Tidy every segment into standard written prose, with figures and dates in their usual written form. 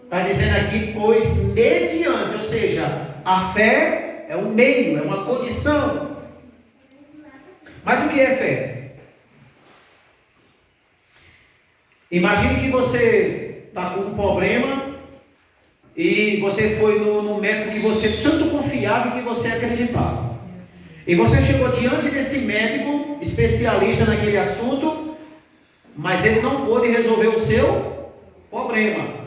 Está dizendo aqui, pois mediante, ou seja, a fé é um meio, é uma condição. Mas o que é fé? Imagine que você está com um problema e você foi no médico que você tanto confiava e que você acreditava. E você chegou diante desse médico, especialista naquele assunto, mas ele não pôde resolver o seu problema.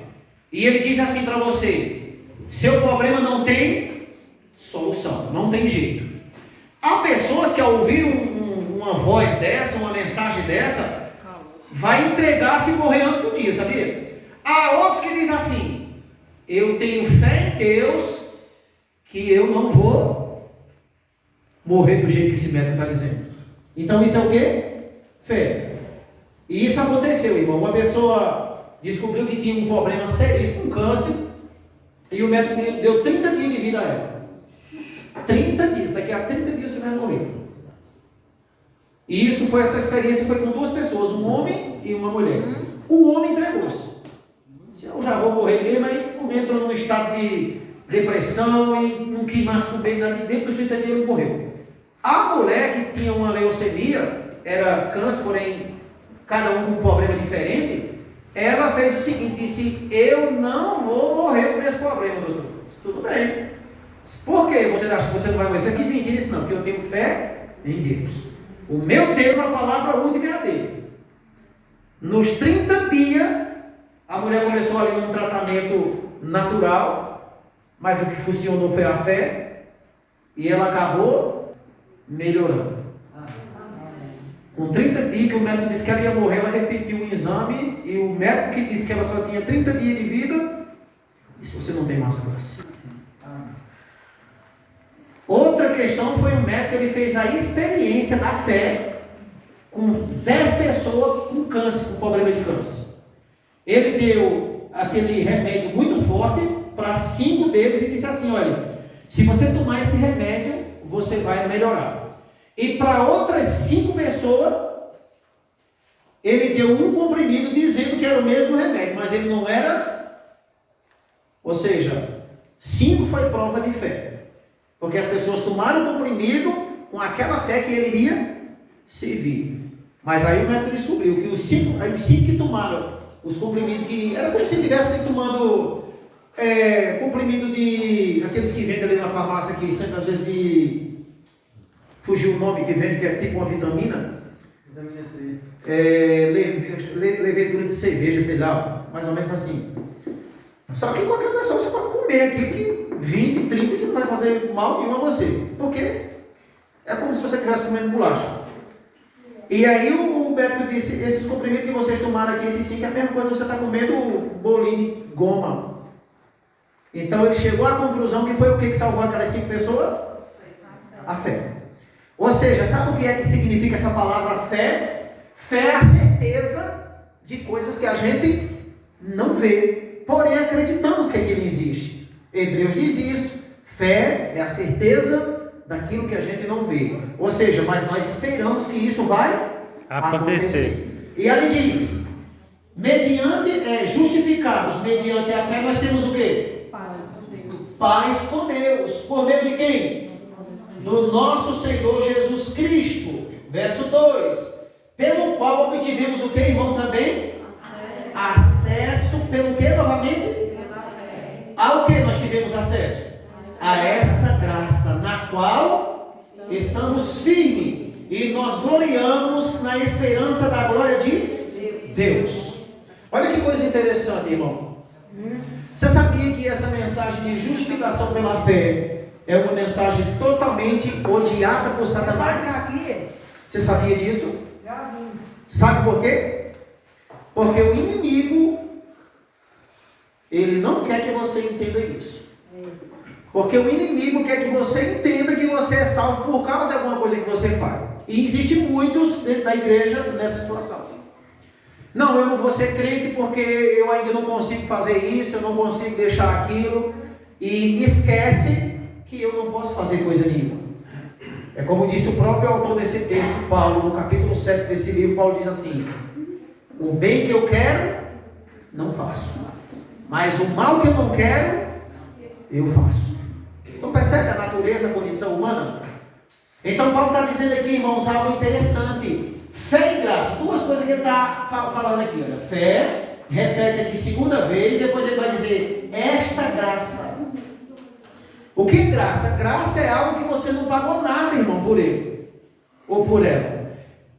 E ele diz assim para você: seu problema não tem solução, não tem jeito. Há pessoas que ao ouvir uma voz dessa, uma mensagem dessa, vai entregar-se e morrer antes do dia, sabia? Há outros que dizem assim: eu tenho fé em Deus que eu não vou morrer do jeito que esse médico está dizendo. Então isso é o quê? Fé. E isso aconteceu, irmão. Uma pessoa descobriu que tinha um problema seríssimo, um câncer, e o médico deu 30 dias de vida a ela. 30 dias, daqui a 30 dias você vai morrer. E essa experiência foi com duas pessoas, um homem e uma mulher. O homem entregou-se. Se eu já vou morrer mesmo, aí entrou num estado de depressão e não quis mais comer nada, e dentro dos 30 dias ele morreu. A mulher que tinha uma leucemia, era câncer, porém cada um com um problema diferente, ela fez o seguinte, disse: eu não vou morrer por esse problema, doutor. Disse: tudo bem. Por que você acha que você não vai morrer? Você quis mentir isso? Não, porque eu tenho fé em Deus. O meu Deus, a palavra última é a dele. Nos 30 dias, a mulher começou ali num tratamento natural, mas o que funcionou foi a fé, e ela acabou melhorando. Com 30 dias que o médico disse que ela ia morrer, ela repetiu o exame, e o médico que disse que ela só tinha 30 dias de vida, disse: você não tem mais chance. Outra questão foi o médico, ele fez a experiência da fé com 10 pessoas com câncer, com problema de câncer. Ele deu aquele remédio muito forte para 5 deles e disse assim: olha, se você tomar esse remédio, você vai melhorar. E para outras 5 pessoas, ele deu um comprimido dizendo que era o mesmo remédio, mas ele não era. Ou seja, 5 foi prova de fé. Porque as pessoas tomaram o comprimido com aquela fé que ele iria servir. Mas aí o médico descobriu que os 5 que tomaram os comprimidos, que era como se estivessem tomando comprimido de aqueles que vendem ali na farmácia, que sempre às vezes de... fugiu o nome que vende, que é tipo uma vitamina. Vitamina C. Levedura de cerveja, sei lá, mais ou menos assim. Só que qualquer pessoa você pode comer aquilo que 20, 30 que não vai fazer mal nenhum a você. Porque é como se você estivesse comendo bolacha. E aí o médico disse: esses comprimidos que vocês tomaram aqui, esses 5, é a mesma coisa que você está comendo bolinho de goma. Então ele chegou à conclusão que foi o que salvou aquelas 5 pessoas? A fé. Ou seja, sabe o que é que significa essa palavra fé? Fé é a certeza de coisas que a gente não vê, porém acreditamos que aquilo existe. Hebreus diz isso: fé é a certeza daquilo que a gente não vê. Ou seja, mas nós esperamos que isso vai acontecer. E ali diz: justificados mediante a fé, nós temos o quê? Paz com Deus. Por meio de quem? Do nosso Senhor Jesus Cristo. Verso 2: pelo qual obtivemos o que, irmão, também? Acesso pelo que, novamente? Ao que nós tivemos acesso? A esta graça, na qual estamos firmes e nós gloriamos na esperança da glória de Deus. Olha que coisa interessante, irmão. Você sabia que essa mensagem de justificação pela fé é uma mensagem totalmente odiada por Satanás? Você sabia disso? Sabe por quê? Porque o inimigo, ele não quer que você entenda isso. Porque o inimigo quer que você entenda que você é salvo por causa de alguma coisa que você faz. E existem muitos dentro da igreja nessa situação. Não, eu não vou ser crente porque eu ainda não consigo fazer isso, eu não consigo deixar aquilo. E esquece que eu não posso fazer coisa nenhuma. É como disse o próprio autor desse texto, Paulo, no capítulo 7 desse livro. Paulo diz assim: o bem que eu quero, não faço. Mas o mal que eu não quero, eu faço. Então percebe a natureza, a condição humana? Então Paulo está dizendo aqui, irmãos, algo interessante. Fé e graça, duas coisas que ele está falando aqui. Olha, fé, repete aqui segunda vez, depois ele vai dizer, esta graça. O que é graça? Graça é algo que você não pagou nada, irmão, por ele ou por ela.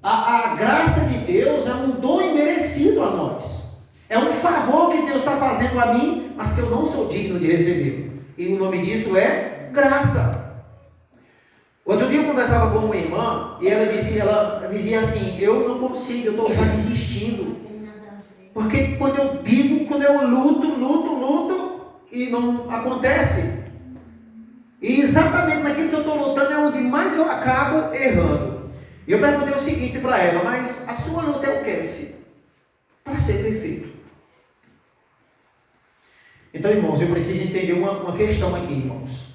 A graça de Deus é um dom imerecido a nós. É um favor que Deus está fazendo a mim, mas que eu não sou digno de receber. E o nome disso é graça. Outro dia eu conversava com uma irmã e ela dizia assim, eu não consigo, eu estou já desistindo. Porque quando eu luto e não acontece. E exatamente naquilo que eu estou lutando é onde mais eu acabo errando. E eu perguntei o seguinte para ela, mas a sua luta é o que, Cid? Para ser perfeito. Então, irmãos, eu preciso entender uma questão aqui, irmãos.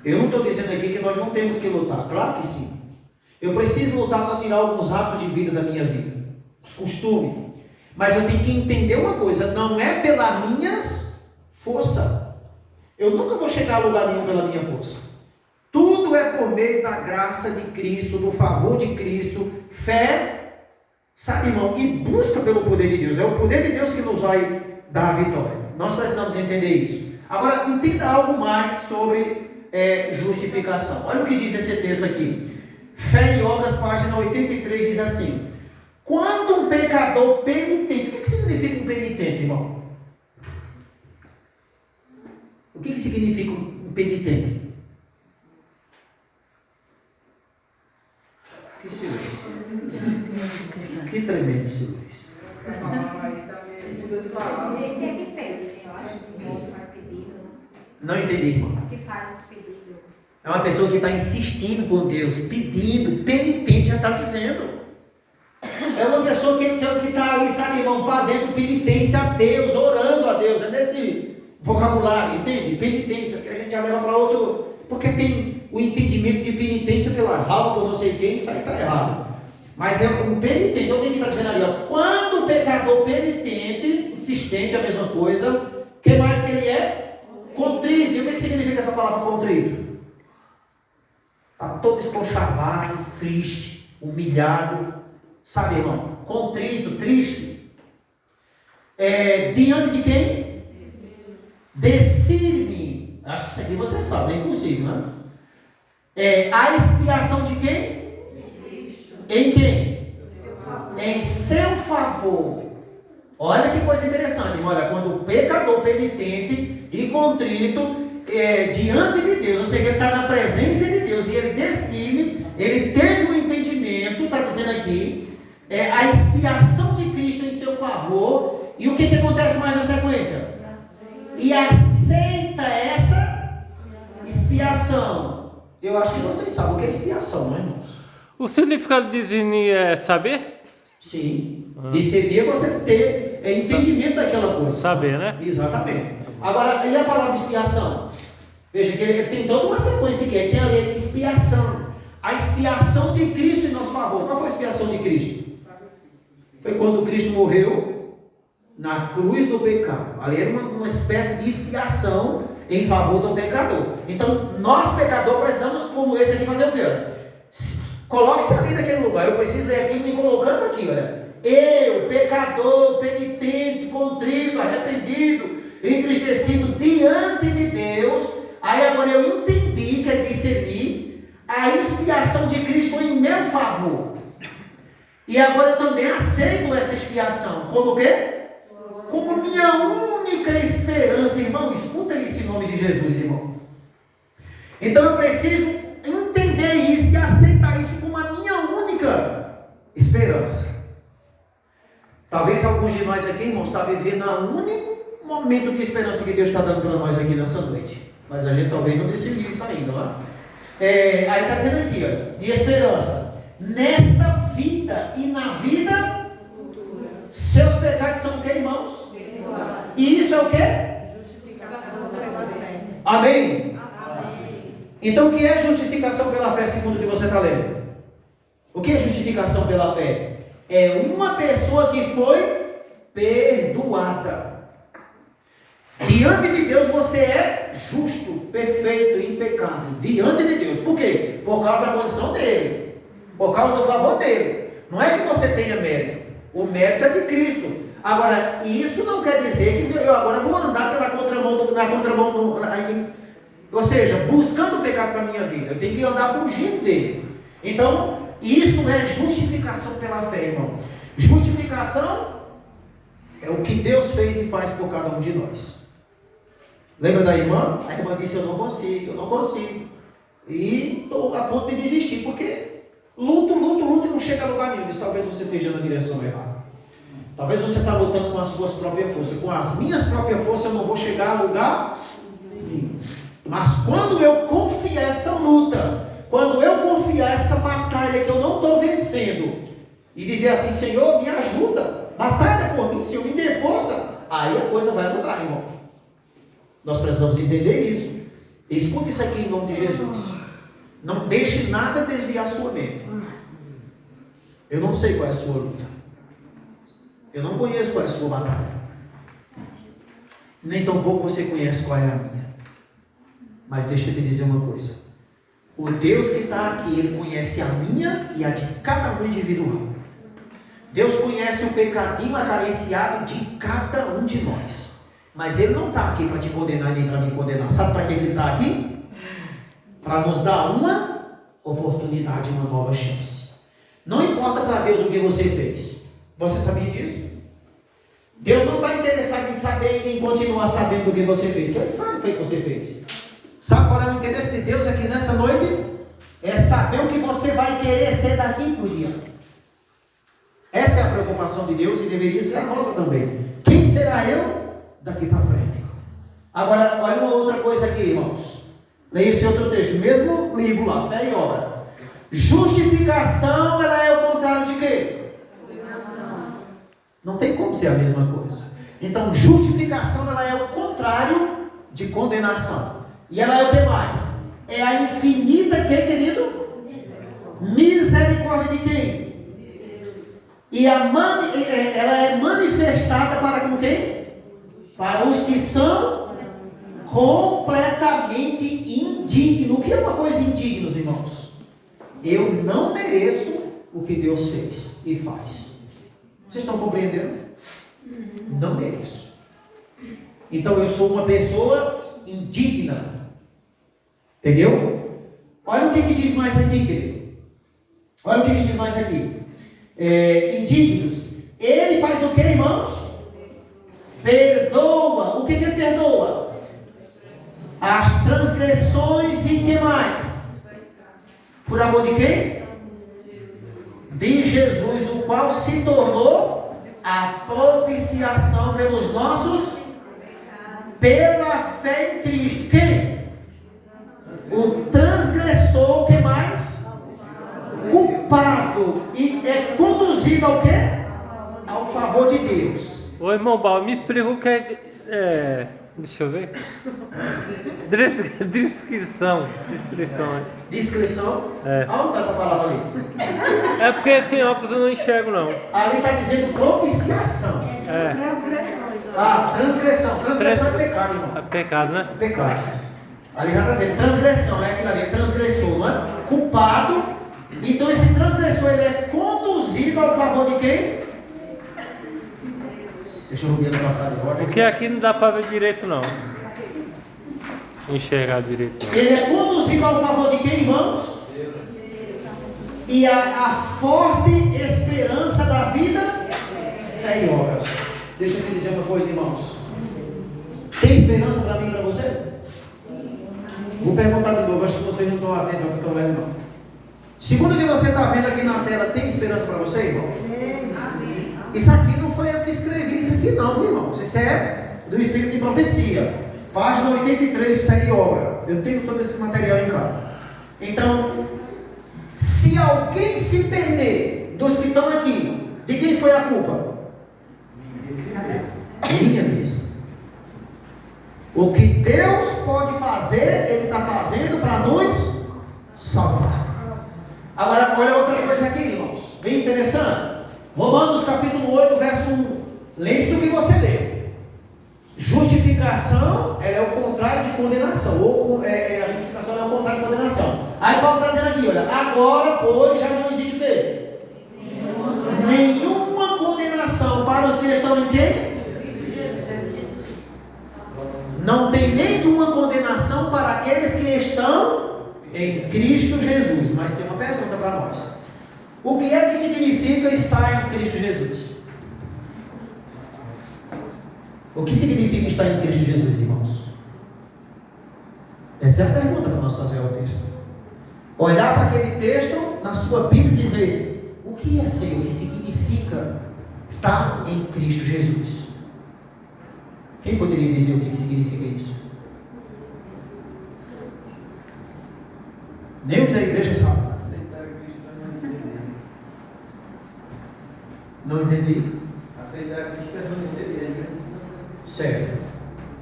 Eu não estou dizendo aqui que nós não temos que lutar, claro que sim. Eu preciso lutar para tirar alguns hábitos de vida da minha vida, os costumes. Mas eu tenho que entender uma coisa, não é pela minha força. Eu nunca vou chegar a lugar nenhum pela minha força. Tudo é por meio da graça de Cristo, do favor de Cristo, fé, sabe, irmão, e busca pelo poder de Deus. É o poder de Deus que nos vai dar a vitória. Nós precisamos entender isso. Agora, entenda algo mais sobre justificação. Olha o que diz esse texto aqui. Fé e Obras, página 83, diz assim: quando um pecador penitente, o que significa um penitente, irmão? O que significa um penitente? Que silêncio. Que tremendo silêncio. Não entendi, irmão. Que faz os pedidos. É uma pessoa que está insistindo com Deus, pedindo, penitente já está dizendo. É uma pessoa que está ali, sabe, irmão, fazendo penitência a Deus, orando a Deus. É nesse vocabulário, entende? Penitência, que a gente já leva para outro. Porque tem o entendimento de penitência pelas almas, por não sei quem, isso aí está errado. Mas é um penitente. Então o que está dizendo ali? Ó, quando o pecador penitente, insistente, a mesma coisa, o que mais que ele é? Contrito. E o que significa essa palavra contrito? Está todo esponchavado, triste, humilhado. Sabe, irmão? Contrito, triste. Diante de quem? Decide-me. Acho que isso aqui você sabe, é impossível, né? A expiação de quem? Em quem? Em seu favor. Olha que coisa interessante. Olha, quando o pecador penitente e contrito diante de Deus, ou seja, ele está na presença de Deus e ele decide, ele teve um entendimento, está dizendo aqui, a expiação de Cristo em seu favor. E o que acontece mais na sequência? E aceita essa expiação. Eu acho que vocês sabem o que é expiação, não é, irmãos? O significado de discernir é saber? Sim. Discernir é você ter entendimento daquela coisa. Saber, né? Exatamente. Agora, e a palavra expiação? Veja que ele tem toda uma sequência aqui. Tem ali a expiação. A expiação de Cristo em nosso favor. Qual foi a expiação de Cristo? Foi quando Cristo morreu na cruz do pecado. Ali era uma espécie de expiação em favor do pecador. Então, nós pecadores precisamos, como esse aqui, fazer o quê? Coloque-se ali naquele lugar. Eu preciso daqui me colocando aqui, olha. Eu, pecador, penitente, contrito, arrependido, entristecido diante de Deus. Aí agora eu entendi que é discernir. A expiação de Cristo em meu favor. E agora eu também aceito essa expiação. Como o quê? Como minha única esperança, irmão. Escuta isso em nome de Jesus, irmão. Então eu preciso entender isso e aceitar isso como a minha única esperança. Talvez alguns de nós aqui, irmãos, está vivendo o único momento de esperança que Deus está dando para nós aqui nessa noite. Mas a gente talvez não decidiu isso ainda, não é? Aí está dizendo aqui, ó, de esperança. Nesta vida e na vida futura. Seus pecados são o que, irmãos? Perdoados. E isso é o que? Justificação pela fé. Amém? Amém. Então o que é justificação pela fé, segundo o que você está lendo? O que é justificação pela fé? É uma pessoa que foi perdoada. Diante de Deus você é justo, perfeito, impecável. Diante de Deus. Por quê? Por causa da condição dele. Por causa do favor dele. Não é que você tenha mérito. O mérito é de Cristo. Agora, isso não quer dizer que eu agora vou andar pela contramão, ou seja, buscando o pecado para a minha vida. Eu tenho que andar fugindo dele. Então, isso é justificação pela fé, irmão. Justificação é o que Deus fez e faz por cada um de nós. Lembra da irmã? A irmã disse, eu não consigo. E estou a ponto de desistir, porque luto e não chega a lugar nenhum. Talvez você esteja na direção errada. Talvez você está lutando com as suas próprias forças. Com as minhas próprias forças eu não vou chegar a lugar nenhum. Mas quando eu confiar essa luta, quando eu confiar essa batalha que eu não estou vencendo, e dizer assim, Senhor, me ajuda, batalha por mim, Senhor, me dê força, aí a coisa vai mudar, irmão. Nós precisamos entender isso. Escute isso aqui em nome de Jesus. Não deixe nada desviar a sua mente. Eu não sei qual é a sua luta. Eu não conheço qual é a sua batalha. Nem tampouco você conhece qual é a minha. Mas deixa eu te dizer uma coisa. O Deus que está aqui, Ele conhece a minha e a de cada um individual. Deus conhece o pecadinho acarenciado de cada um de nós. Mas Ele não está aqui para te condenar nem para me condenar. Sabe para que Ele está aqui? Para nos dar uma oportunidade, uma nova chance. Não importa para Deus o que você fez. Você sabia disso? Deus não está interessado em saber, em continuar sabendo o que você fez. Porque Ele sabe o que você fez. Sabe qual é o interesse de Deus aqui nessa noite? É saber o que você vai querer ser daqui por diante. Essa é a preocupação de Deus e deveria ser a nossa também. Quem será eu daqui para frente? Agora, olha uma outra coisa aqui, irmãos. Leia esse outro texto, mesmo livro lá, Fé e Obra. Justificação, ela é o contrário de quê? Não tem como ser a mesma coisa. Então, justificação, ela é o contrário de condenação. E ela é o que mais? É a infinita, que querido? Misericórdia de quem? E ela é manifestada para com quem? Para os que são completamente indignos. O que é uma coisa indigna, irmãos? Eu não mereço o que Deus fez e faz. Vocês estão compreendendo? Não mereço. Então eu sou uma pessoa indigna. Entendeu? Olha o que diz mais aqui, querido. Olha o que diz mais aqui. Indignos. Ele faz o que, irmãos? Perdoa. O que ele perdoa? As transgressões e que mais? Por amor de quem? De Jesus, o qual se tornou a propiciação pelos nossos, pela fé em Cristo. Quem? O transgressor, o que mais? Culpado. E é conduzido ao quê? Ao favor de Deus. Ô irmão Bal, me explica o que é. Deixa eu ver. Discrição. Discrição? É. Aonde está essa palavra ali? É porque sem óculos eu não enxergo, não. Ali está dizendo propiciação. É. Transgressão. Transgressão é pecado, irmão. É pecado, né? É pecado. Ali já está dizendo transgressão, né? Aquilo ali é transgressor, não é? Culpado. Então esse transgressor, ele é conduzido ao favor de quem? Deixa eu ver no passado agora. Porque aqui não dá para ver direito, não. Enxergar direito. Não. Ele é conduzido ao favor de quem, irmãos? E a forte esperança da vida é em obras. Deixa eu te dizer uma coisa, irmãos. Tem esperança para mim e para você? Vou perguntar de novo, acho que vocês não estão atentos ao que eu estou lendo, não. Segundo o que você está vendo aqui na tela, tem esperança para você, irmão? Isso aqui não foi eu que escrevi isso aqui não, irmãos. Isso é do Espírito de Profecia. Página 83, Fé e Obra. Eu tenho todo esse material em casa. Então, se alguém se perder dos que estão aqui, de quem foi a culpa? Minha mesmo. O que Deus pode fazer, Ele está fazendo para nos salvar. Agora, olha outra coisa aqui, irmãos. Bem interessante. Romanos capítulo 8, verso 1. Lembre do que você leu. Justificação justificação, ela é o contrário de condenação. A justificação é o contrário de condenação. Aí Paulo está dizendo aqui, olha, agora, pois, já não existe o quê? Nenhuma condenação para os que estão em quem? Não tem nenhuma condenação para aqueles que estão em Cristo Jesus. Mas tem uma pergunta para nós. O que é que significa estar em Cristo Jesus? O que significa estar em Cristo Jesus, irmãos? Essa é a pergunta para nós fazer ao texto. Olhar para aquele texto na sua Bíblia e dizer: o que é, Senhor, o que significa estar em Cristo Jesus? Quem poderia dizer o que significa isso? Nem os da igreja sabem. Aceitar Cristo é Não entendi. Aceitar Cristo é permanecer nele, né? Certo.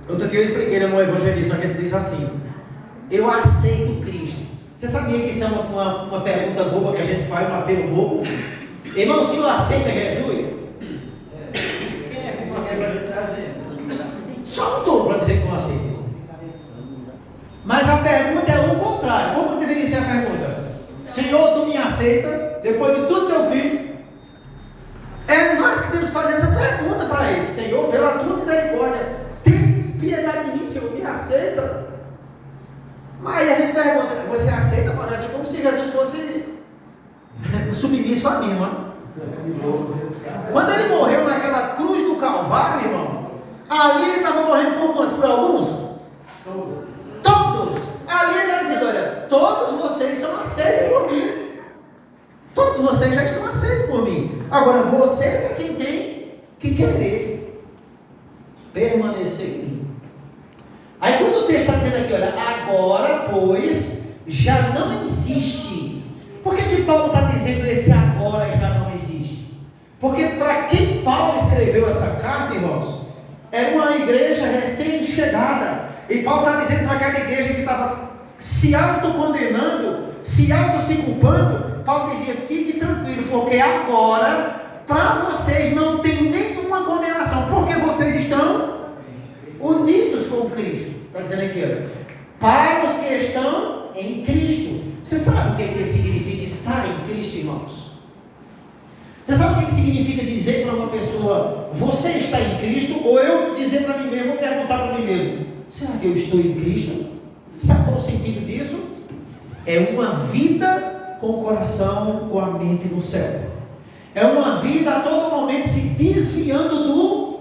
Outro dia eu expliquei no evangelismo, a gente diz assim: eu aceito Cristo. Você sabia que isso é uma pergunta boba que a gente faz, um apelo bobo? Irmão, o senhor aceita Jesus? Quem é que você vai estar vendo? Só não estou para dizer que não aceito. Mas a pergunta é o contrário. Como deveria ser a pergunta? Senhor, tu me aceita depois de tudo que eu fiz? É nós que temos que fazer essa pergunta para Ele. Senhor, pela tua misericórdia, tem piedade de mim, Senhor, me aceita. Mas a gente pergunta: você aceita? Parece como se Jesus fosse submisso a mim, mano. Quando Ele morreu naquela cruz do Calvário, irmão, ali Ele estava morrendo por quanto? Por alguns? Todos. Ali Ele está dizendo: olha, todos vocês são aceitos por mim. Todos vocês já estão aceitos por mim. Agora, vocês é quem tem que querer permanecer em mim. Aí quando o texto está dizendo aqui, olha, agora, pois, já não existe. Por que Paulo está dizendo esse agora já não existe? Porque para quem Paulo escreveu essa carta, irmãos, era uma igreja recém-chegada. E Paulo está dizendo para aquela igreja que estava se autocondenando, se culpando. Paulo dizia: fique tranquilo, porque agora, para vocês não tem nenhuma condenação, porque vocês estão unidos com Cristo. Está dizendo aqui, olha, para os que estão em Cristo. Você sabe o que significa estar em Cristo, irmãos? Você sabe o que significa dizer para uma pessoa: você está em Cristo? Ou eu dizer para mim mesmo, vou perguntar para mim mesmo: será que eu estou em Cristo? Sabe qual é o sentido disso? É uma vida com o coração, com a mente no céu. É uma vida a todo momento se desviando do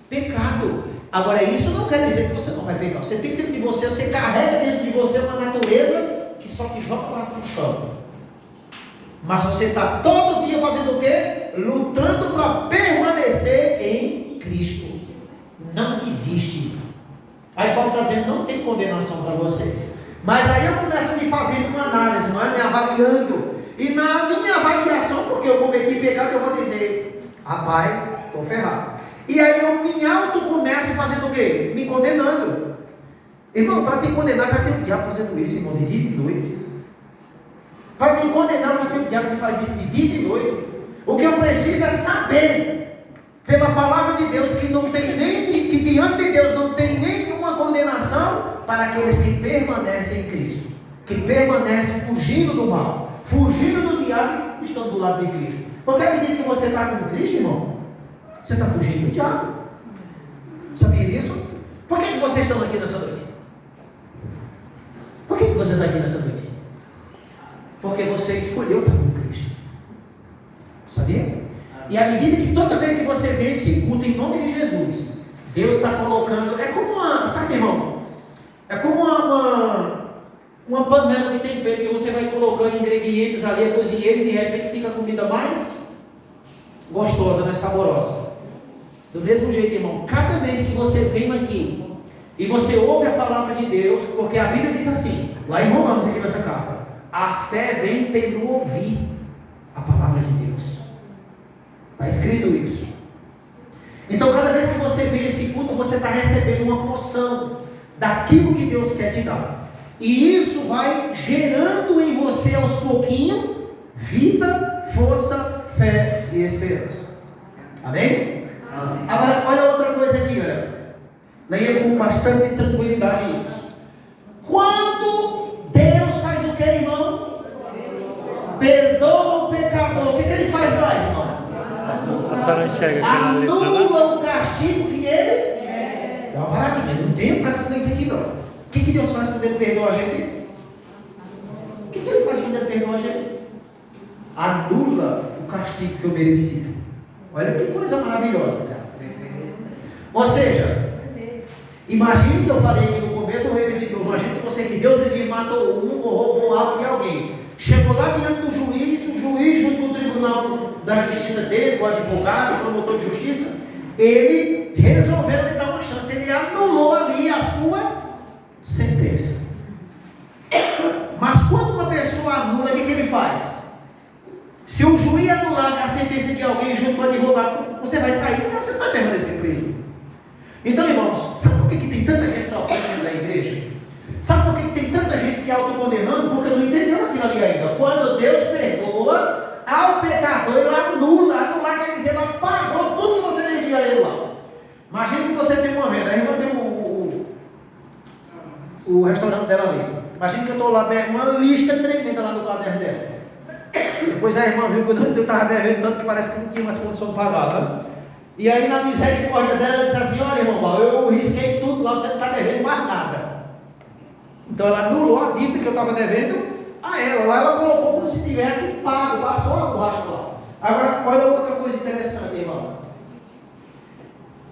pecado. Agora, isso não quer dizer que você não vai pecar. Você tem dentro de você, você carrega dentro de você uma natureza que só te joga lá para o chão. Mas você está todo dia fazendo o quê? Lutando para permanecer em Cristo. Não existe. Aí Paulo está dizendo: não tem condenação para vocês. Mas aí eu começo me fazendo uma análise, me avaliando. E na minha avaliação, porque eu cometi pecado, eu vou dizer: rapaz, estou ferrado. E aí eu me começo fazendo o quê? Me condenando. Irmão, para te condenar já tem o diabo fazendo isso, irmão, de dia e de noite. Para me condenar já tem o diabo que faz isso de dia e de noite. O que eu preciso é saber, pela palavra de Deus, que não tem que diante de Deus não tem nenhuma condenação para aqueles que permanecem em Cristo, que permanecem fugindo do mal, fugindo do diabo e estão do lado de Cristo. Porque à medida que você está com Cristo, irmão, você está fugindo do diabo. Sabia disso? Por que vocês estão aqui nessa noite? Por que você está aqui nessa noite? Porque você escolheu estar com Cristo. Sabia? E à medida que toda vez que você vê esse culto em nome de Jesus, Deus está colocando, é como uma, sabe, irmão? É como uma panela de tempero que você vai colocando ingredientes ali, a cozinheira, e de repente fica a comida mais gostosa, né? Saborosa. Do mesmo jeito, irmão, cada vez que você vem aqui e você ouve a palavra de Deus, porque a Bíblia diz assim, lá em Romanos, aqui nessa carta: a fé vem pelo ouvir a palavra de Deus. Está escrito isso. Então, cada vez que você vem esse culto, você está recebendo uma porção daquilo que Deus quer te dar. E isso vai gerando em você aos pouquinhos vida, força, fé e esperança. Amém? Agora, olha outra coisa aqui, olha. Leia com bastante tranquilidade isso. Quando Deus faz o que, irmão? Perdoa o pecador. O que ele faz mais, irmão? A senhora enxerga aquela letra lá? Anula o castigo que ele... É uma maravilha. Não tem pressa nisso aqui, não. O que Deus faz quando ele perdoa a gente? O que ele faz quando ele perdoa a gente? Anula o castigo que eu mereci. Olha que coisa maravilhosa, cara. Ou seja, imagine que eu falei aqui no começo, eu repeti, imagine que você que Deus ele matou um ou roubou algo de alguém. Chegou lá diante do juiz, o juiz junto com o tribunal da justiça dele, o advogado, o promotor de justiça, ele resolveu lhe dar uma chance, ele anulou ali a sua sentença. Mas quando uma pessoa anula, o que ele faz? Se o juiz anular a sentença de alguém junto com o advogado, você vai sair, mas você não vai permanecer preso. Então, irmãos, sabe por que tem tanta gente sofrendo dentro da igreja? Sabe por que tem tanta gente se autocondenando? Porque não entendeu aquilo ali ainda. Quando Deus perdoa ao pecador, ele anula. Anular quer dizer, ele apagou tudo que você devia a ele lá. Imagina que você tem uma venda, a irmã tem o restaurante dela ali. Imagina que eu estou lá, der uma lista tremenda lá no caderno dela. Depois a irmã viu que eu estava devendo tanto que parece que não tinha mais condição de pagar, né? E aí na misericórdia dela, ela disse assim, olha irmão Paulo, eu risquei tudo lá, você não está devendo mais nada. Então ela anulou a dívida que eu estava devendo a ela. Lá ela colocou como se tivesse pago, passou a borracha lá. Agora, olha outra coisa interessante, irmão.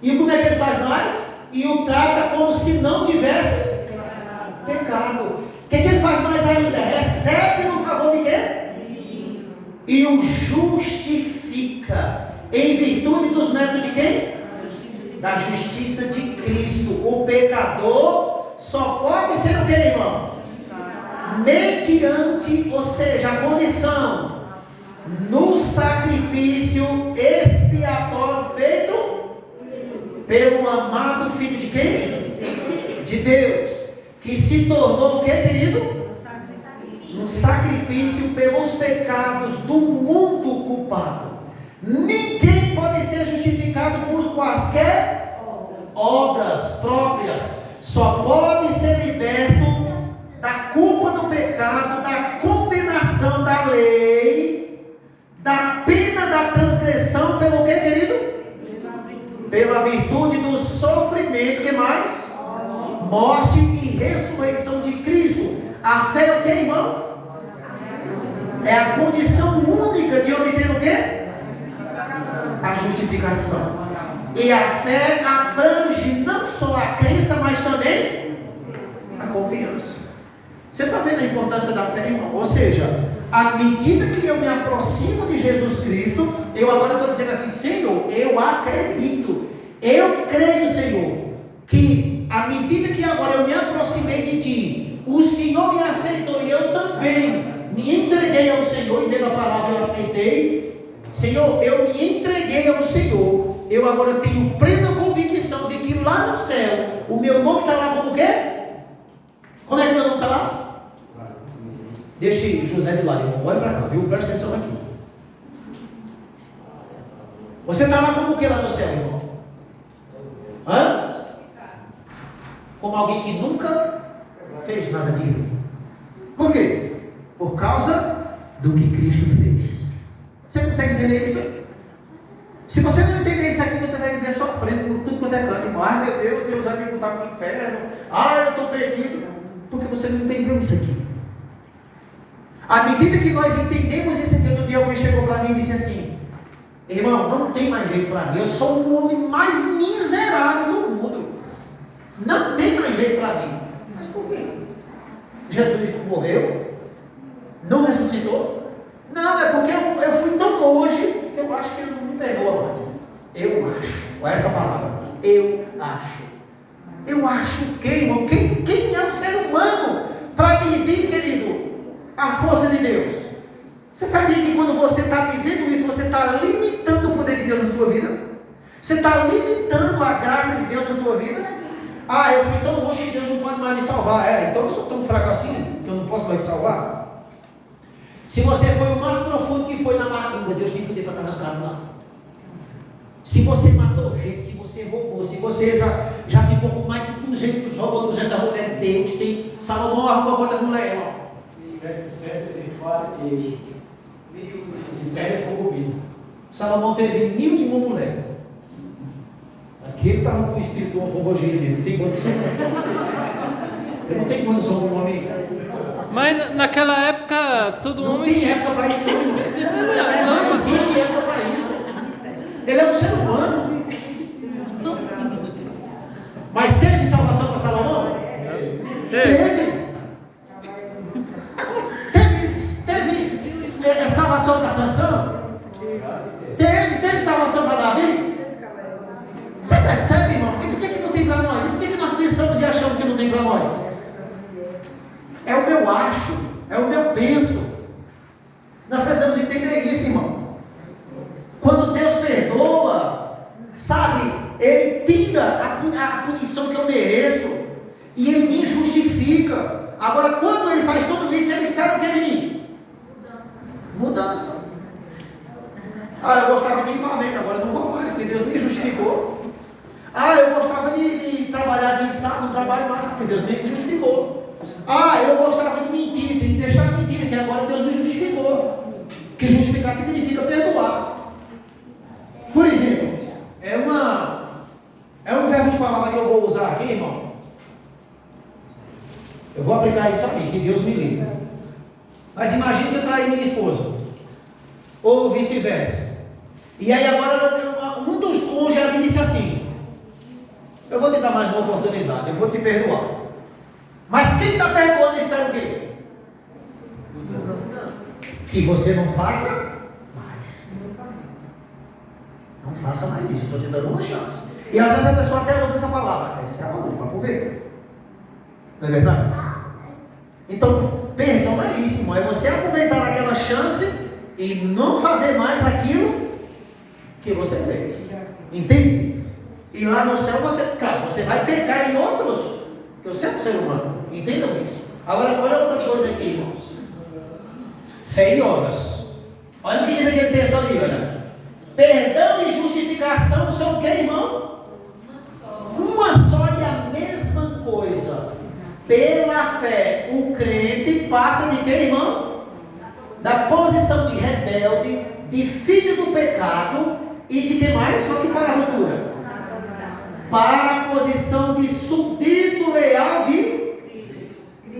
E como é que ele faz mais? E o trata como se não tivesse pecado. O que ele faz mais ainda? Recebe no favor de quê? E o justifica. Em virtude dos méritos de quem? Da justiça de Cristo. O pecador só pode ser o que, irmão? Mediante, ou seja, a condição no sacrifício expiatório feito pelo amado Filho de quem? De Deus, que se tornou o que, querido? Um sacrifício pelos pecados do mundo culpado. Ninguém pode ser justificado por quaisquer obras próprias. Só pode ser liberto da culpa do pecado, da condenação da lei, da pena da transgressão, pelo que, querido? Pela virtude do sofrimento, que mais? Morte e ressurreição de Cristo. A fé é o que, irmão? É a condição única de obter o que? A justificação. E a fé abrange não só a crença, mas também a confiança. Você está vendo a importância da fé, irmão? Ou seja, à medida que eu me aproximo de Jesus Cristo, eu agora estou dizendo assim, Senhor, eu acredito, eu creio, Senhor, que à medida que agora eu me aproximei de Ti, o Senhor me aceitou e eu também me entreguei ao Senhor, e vendo a palavra eu aceitei. Senhor, eu me entreguei ao Senhor. Eu agora tenho plena convicção de que lá no céu o meu nome está lá como o quê? Como é que meu nome está lá? Deixe José de lado, irmão. Olha para cá, viu? Preste atenção aqui. Você está lá como o que lá no céu, irmão? Hã? Como alguém que nunca fez nada de ruim. Por quê? Por causa do que Cristo fez. Você consegue entender isso? Se você não entender isso aqui, você vai viver sofrendo por tudo quanto é canto, irmão. Ai meu Deus, Deus vai me botar para o inferno. Ai, eu estou perdido. Porque você não entendeu isso aqui. À medida que nós entendemos isso aqui, outro dia alguém chegou para mim e disse assim, irmão, não tem mais jeito para mim. Eu sou o homem mais miserável do mundo. Não tem mais jeito para mim. Mas por quê? Jesus morreu? Não ressuscitou? Não, é porque eu fui tão longe que eu acho que ele não me perdoa mais. Eu acho. Olha essa palavra. Eu acho. Eu acho o quê, irmão? Quem é o ser humano para medir, querido, a força de Deus? Você sabia que quando você está dizendo isso, você está limitando o poder de Deus na sua vida? Você está limitando a graça de Deus na sua vida? Ah, eu fui tão longe que Deus não pode mais me salvar. Então eu sou tão fraco assim que eu não posso mais te salvar? Se você foi o mais profundo que foi na macumba, Deus tem poder para te arrancar lá. Se você matou gente, se você roubou, se você já ficou com mais de 200 roubos, 200 mulheres, Deus tem. Salomão arrumou quantas mulheres, irmão? 104 e perde concubina. Salomão teve 1.001 mulheres. Aquele estava com o espírito do Rogério mesmo, não tem condição. Eu não tenho condição com um homem. Mas naquela época todo Não homem tem época para isso, não. Não existe época para isso. Ele é um ser humano. Mas teve salvação para Salomão? Teve salvação para Sansão? Teve salvação para Davi? Você percebe, irmão? E por que não tem para nós? E por que nós pensamos e achamos que não tem para nós? É o meu acho, é o meu penso. Nós precisamos entender isso, irmão. Quando Deus perdoa, sabe, Ele tira a punição que eu mereço e Ele me justifica. Agora, quando Ele faz tudo isso, Ele espera o que de mim? Mudança. Eu gostava de ir para a venda, agora não vou mais, porque Deus me justificou. Eu gostava de trabalhar de sábado, não trabalho mais, porque Deus me justificou. Eu gostava de mentir, tem que deixar a mentira, que agora Deus me justificou. Que justificar significa perdoar. Por exemplo, é um verbo de palavra que eu vou usar aqui, irmão. Eu vou aplicar isso a mim, que Deus me livre. Mas imagine que eu traí minha esposa, ou vice-versa. E aí agora um dos cônjuges ali disse assim: eu vou te dar mais uma oportunidade, eu vou te perdoar. Mas quem está perdoando espera o quê? Que você não faça mais. Não faça mais isso, estou te dando uma chance. E às vezes a pessoa até usa essa palavra. Essa é a palavra para aproveita. Não é verdade? Então, perdão é isso, irmão. É você aproveitar aquela chance e não fazer mais aquilo que você fez. Entende? E lá no céu você vai pecar em outros, porque você é um ser humano. Entendam isso. Agora, olha outra coisa aqui, irmãos. Fé e obras. Olha o que diz aquele texto ali, olha. Perdão e justificação são o que, irmão? Uma só e a mesma coisa. Pela fé, o crente passa de que, irmão? Da posição de rebelde, de filho do pecado e de que mais? Só que para a ruptura. Para a posição de súbdito leal de...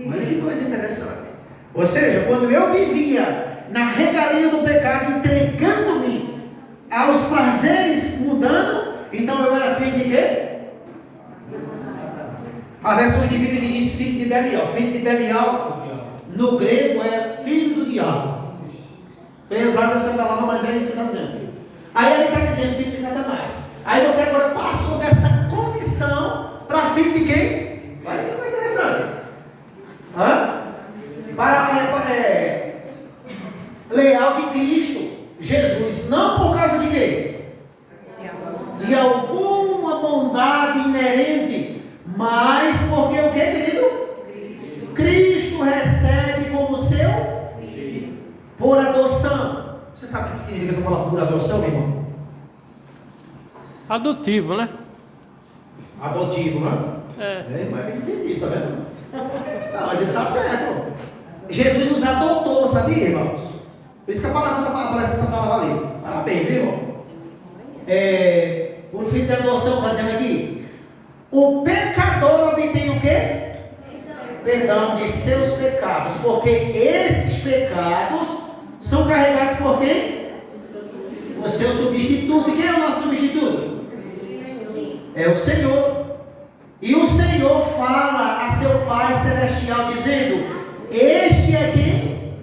Olha que coisa interessante. Ou seja, quando eu vivia na regalia do pecado, entregando-me aos prazeres, mudando, então eu era filho de quê? A versão de Bíblia que diz filho de Belial. Filho de Belial, no grego, é filho do diabo. Pesada essa palavra, mas é isso que está dizendo. Aí ele está dizendo filho de Satanás. Aí você agora passou dessa condição para filho de quem? Olha que coisa interessante. Leal de Cristo Jesus, não por causa de quê? De alguma bondade inerente, mas porque o que, querido? Cristo recebe como seu por adoção. Você sabe o que significa essa palavra por adoção, meu irmão? Adotivo, né? Adotivo, né? Mas eu entendi, tá vendo? Não, mas ele está certo. Jesus nos adotou, sabia, irmãos? Por isso que aparece essa palavra ali. Parabéns, viu, irmão? Por fim de adoção, está dizendo aqui. O pecador obtém o quê? Perdão de seus pecados. Porque esses pecados são carregados por quem? O seu substituto. E quem é o nosso substituto? É o Senhor. E o Senhor fala a seu Pai Celestial dizendo: este é quem?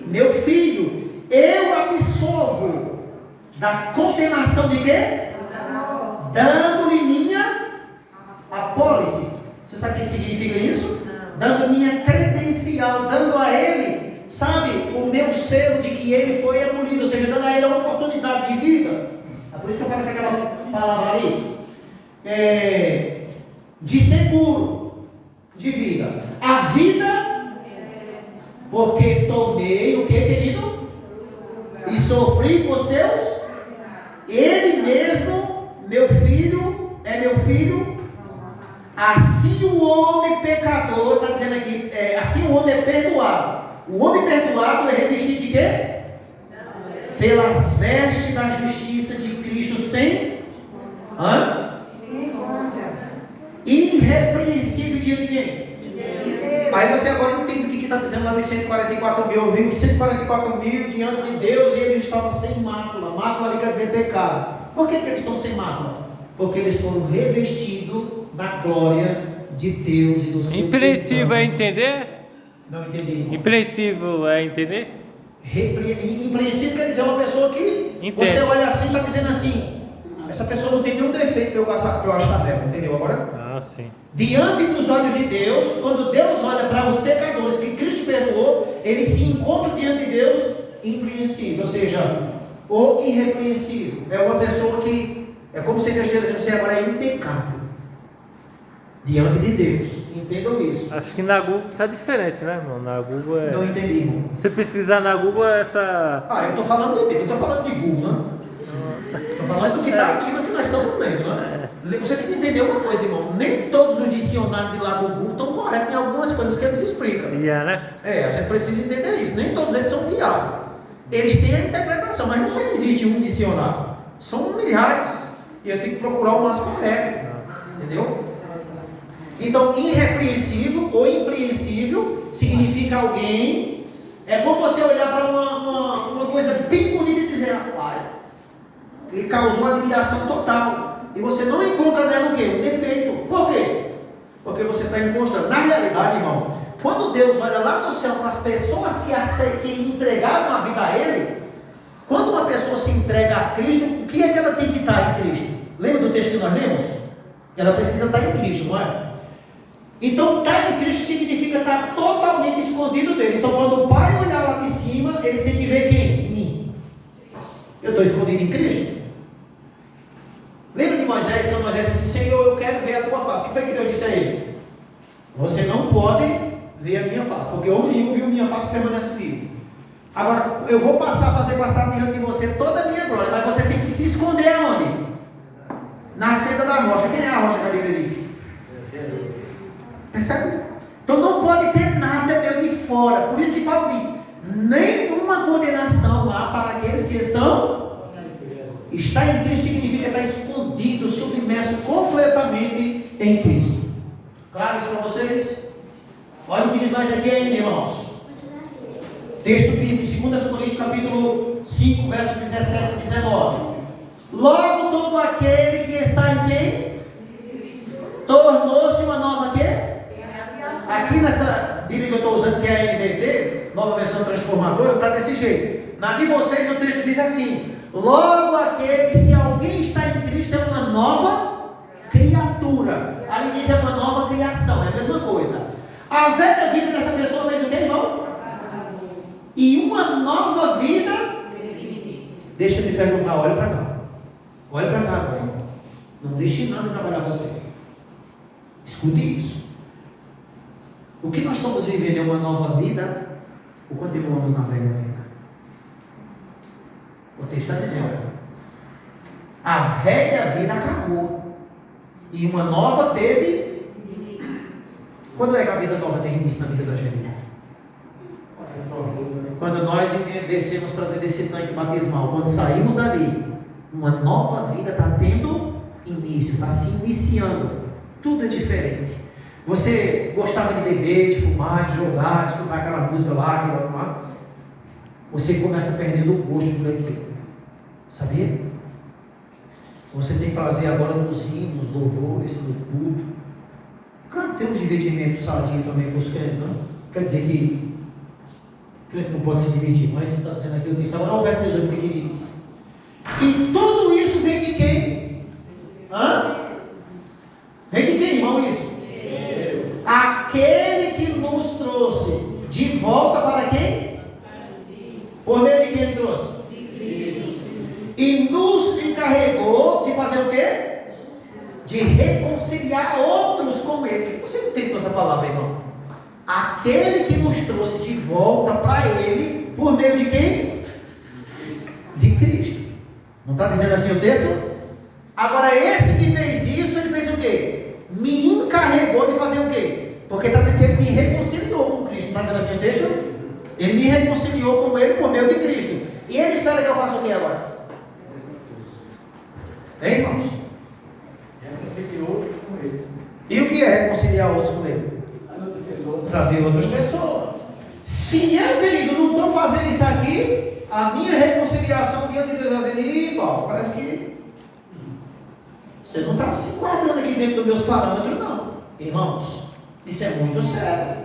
Meu filho. Eu absolvo da condenação de quê? Dando-lhe minha apólice. Você sabe o que significa isso? Dando minha credencial, dando a ele, sabe, o meu selo de que ele foi abolido, ou seja, dando a ele a oportunidade de vida. É por isso que aparece aquela palavra ali. De seguro de vida. A vida, porque tomei o que, querido? E sofri por seus. Ele mesmo, meu filho, é meu filho. Assim o homem pecador, está dizendo aqui, assim o homem é perdoado. O homem perdoado é revestido de quê? Pelas vestes da justiça de Cristo sem... irrepreensível diante de quem? Aí você agora entende o que está dizendo lá nos 144 mil. Eu vi os 144 mil diante de Deus e eles estavam sem mácula. Mácula ali quer dizer pecado. Por que eles estão sem mácula? Porque eles foram revestidos da glória de Deus e do seu Impreensível é entender? Não entendi, irmão. Impreensível é entender? Impreensível quer dizer uma pessoa que Entende. você olha assim e está dizendo assim: essa pessoa não tem nenhum defeito para eu achar dela, entendeu agora? Ah, sim. Diante dos olhos de Deus, quando Deus olha para os pecadores que Cristo perdoou, eles se encontram diante de Deus impreensível, ou seja, o irrepreensível. É uma pessoa que, é como se Deus estivesse dizendo, você agora é impecável diante de Deus. Entendam isso. Acho que na Google está diferente, né, irmão? Na Google é... Não entendi, irmão. Se pesquisar na Google, essa... Eu estou falando de mim, não estou falando de Google, né? Estou falando do que está aqui, no que nós estamos lendo, né? Você tem que entender uma coisa, irmão. Nem todos os dicionários de lá do Google estão corretos em algumas coisas que eles explicam. né? A gente precisa entender isso. Nem todos eles são viáveis. Eles têm a interpretação, mas não só existe um dicionário. São milhares. E eu tenho que procurar o mais correto. Entendeu? Então, irrepreensível ou impreensível significa alguém. É como você olhar para uma coisa bem bonita e dizer, rapaz, ele causou uma admiração total. E você não encontra nela o quê? Um defeito. Por quê? Porque você está encontrando. Na realidade, irmão, quando Deus olha lá do céu para as pessoas que entregaram a vida a Ele, quando uma pessoa se entrega a Cristo, o que é que ela tem que estar em Cristo? Lembra do texto que nós lemos? Ela precisa estar em Cristo, não é? Então, estar em Cristo significa estar totalmente escondido dele. Então, quando o Pai olhar lá de cima, ele tem que ver quem? Em mim. Eu estou escondido em Cristo. Lembra de Moisés, quando Moisés disse assim, Senhor, eu quero ver a tua face. O que foi que Deus disse a ele? Você não pode ver a minha face, porque onde eu vi a minha face permanece vivo. Agora, eu vou fazer passar diante de você toda a minha glória, mas você tem que se esconder aonde? Na fenda da rocha. Quem é a rocha que a Bíblia diz? Percebe? Então não pode ter nada meu de fora. Por isso que Paulo diz, nenhuma condenação há para aqueles que estão... Estar em Cristo significa estar escondido, submerso completamente em Cristo. Claro isso para vocês? Olha o que diz mais aqui ainda, irmãos. Texto bíblico, 2 Coríntios capítulo 5, versos 17 e 19. Logo todo aquele que está em quem? Tornou-se uma nova quê? Aqui nessa Bíblia que eu estou usando, que é a NVT, nova versão transformadora, está desse jeito. Na de vocês o texto diz assim: logo aquele, se alguém está em Cristo, é uma nova criatura. Ali diz é uma nova criação, é a mesma coisa. A velha vida dessa pessoa fez o que, irmão? E uma nova vida. Deixa eu te perguntar, olha para cá. Olha para cá agora, irmão. Não deixe nada trabalhar você. Escute isso. O que nós estamos vivendo é uma nova vida ou continuamos na velha vida? O texto está dizendo, a velha vida acabou e uma nova teve. Quando é que a vida nova tem início na vida da gente? Quando nós descemos para dentro desse tanque batismal, quando saímos dali, uma nova vida está tendo início, está se iniciando. Tudo é diferente. Você gostava de beber, de fumar, de jogar, de escutar aquela música lá, você começa perdendo o gosto por aquilo. Sabia? Você tem prazer agora nos hinos, louvores, no culto. Claro que tem um divertimento sadio também com os crentes, não? Quer dizer que o crente não pode se divertir, mas você está dizendo aqui, eu disse. Agora o verso 18, o que diz? E tudo isso vem de quem? Vem de quem, irmão, isso? Aquele que nos trouxe de volta para quem? Por meio de quem ele trouxe? E nos encarregou de fazer o quê? De reconciliar outros com ele. O que você entende com essa palavra, irmão? Aquele que nos trouxe de volta para ele, por meio de quem? De Cristo. Não está dizendo assim o texto? Agora, esse que fez isso, ele fez o quê? Me encarregou de fazer o quê? Porque está dizendo que ele me reconciliou com Cristo. Não está dizendo assim o texto? Ele me reconciliou com ele por meio de Cristo. E ele espera que eu faça o que agora? Hein, irmãos? Reconciliou com ele. E o que é reconciliar outros com ele? Trazer outras pessoas. Se eu, querido, não estou fazendo isso aqui, a minha reconciliação diante de Deus vai dizer, ih, Paulo, parece que você não está se enquadrando aqui dentro dos meus parâmetros, não. Irmãos, isso é muito sério.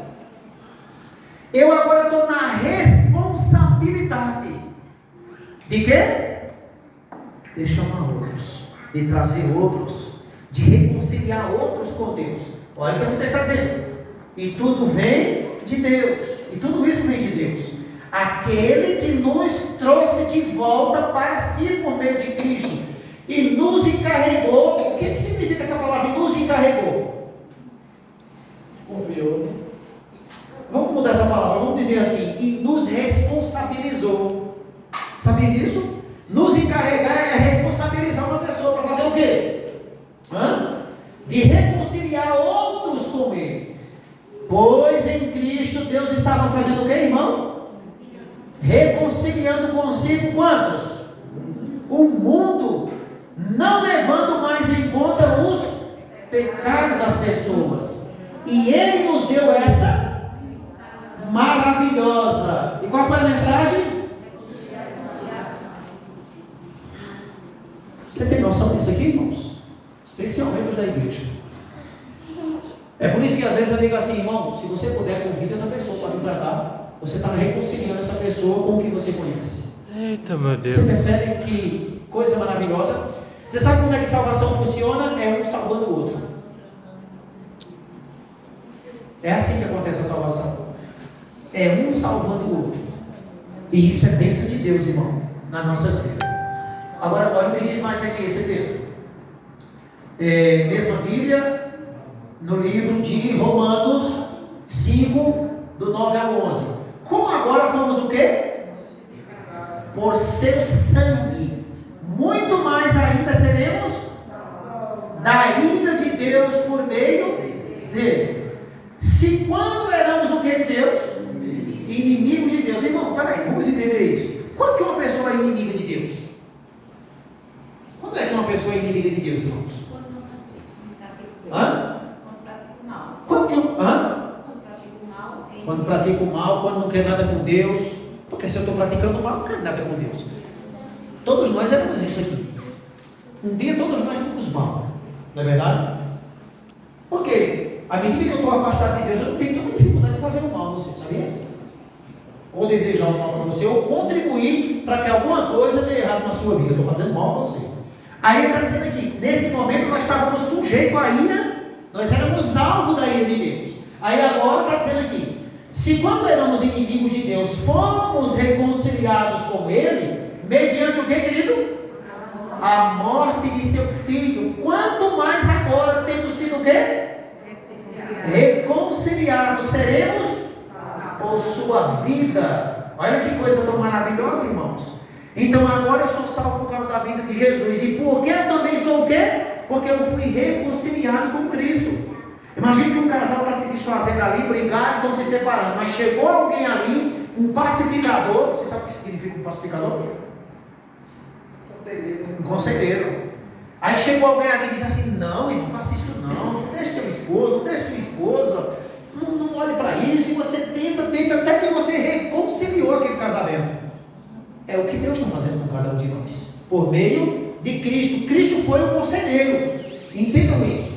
Eu agora estou na responsabilidade de quê? De chamar outros, de trazer outros, de reconciliar outros com Deus. Olha o que a Bíblia está dizendo. E tudo vem de Deus. E tudo isso vem de Deus. Aquele que nos trouxe de volta para si por meio de Cristo. E nos encarregou. O que significa essa palavra? Nos encarregou. Confiou, né? Vamos mudar essa palavra. Vamos dizer assim. E nos responsabilizou. Sabia disso? Nos encarregar é responsabilizar uma pessoa para fazer o quê? De reconciliar outros com Ele. Pois em Cristo Deus estava fazendo o quê, irmão? Reconciliando consigo quantos? O mundo, não levando mais em conta os pecados das pessoas. E Ele nos deu esta maravilhosa. E qual foi a mensagem? Você tem noção disso aqui, irmãos? Especialmente os da igreja. É por isso que às vezes eu digo assim, irmão, se você puder convide outra pessoa para vir para cá, você está reconciliando essa pessoa com o que você conhece. Eita, meu Deus. Você percebe que coisa maravilhosa? Você sabe como é que salvação funciona? É um salvando o outro. É assim que acontece a salvação. É um salvando o outro. E isso é bênção de Deus, irmão, nas nossas vidas. Agora, olha o que diz mais aqui esse texto. Mesma Bíblia, no livro de Romanos 5, do 9 ao 11. Como agora fomos o quê? Por seu sangue, muito mais ainda seremos da ira de Deus por meio dele. Se quando éramos o que de Deus? Inimigos de Deus. Irmão, peraí, vamos entender isso. Quando que uma pessoa é inimiga de Deus? Quando é que uma pessoa é inimiga de Deus, irmãos? Quando pratica o mal, quando não quer nada com Deus. Porque se eu estou praticando o mal, não quero nada com Deus. Todos nós éramos isso aqui. Um dia todos nós fomos mal. Não é verdade? Porque à medida que eu estou afastado de Deus, eu não tenho nenhuma dificuldade de fazer o mal a você, sabia? Ou desejar o mal para você, ou contribuir para que alguma coisa dê errado na sua vida. Eu estou fazendo mal a você. Aí ele está dizendo aqui, nesse momento nós estávamos sujeitos à ira, nós éramos alvo da ira de Deus. Aí agora está dizendo aqui, se quando éramos inimigos de Deus, fomos reconciliados com Ele, mediante o que, querido? A morte de seu filho. Quanto mais agora, tendo sido o quê? Reconciliados, seremos por sua vida. Olha que coisa tão maravilhosa, irmãos. Então agora eu sou salvo por causa da vida de Jesus. E por que eu também sou o quê? Porque eu fui reconciliado com Cristo. Imagina que um casal está se desfazendo ali, brigaram, estão se separando. Mas chegou alguém ali, um pacificador. Você sabe o que significa um pacificador? Um conselheiro. Aí chegou alguém ali e disse assim, não, irmão, faça isso não deixe seu esposo, não deixe sua esposa, não olhe para isso. E você tenta, até que você reconciliou aquele casamento. É o que Deus está fazendo com cada um de nós, por meio de Cristo. Cristo foi o conselheiro, entendam isso.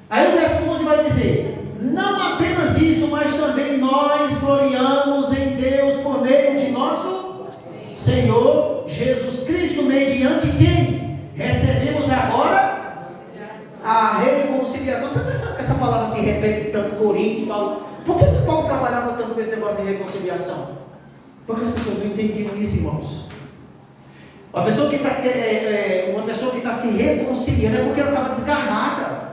Aí o verso 11 vai dizer, não apenas isso, mas também nós gloriamos em Deus por meio de nosso Senhor Jesus Cristo, mediante quem recebemos agora a reconciliação. Você pensa que essa palavra se repete tanto em Coríntios, Paulo? Por que Paulo trabalhava tanto com esse negócio de reconciliação? Porque as pessoas não entendiam isso, irmãos. Uma pessoa que está se reconciliando é porque ela estava desgarrada.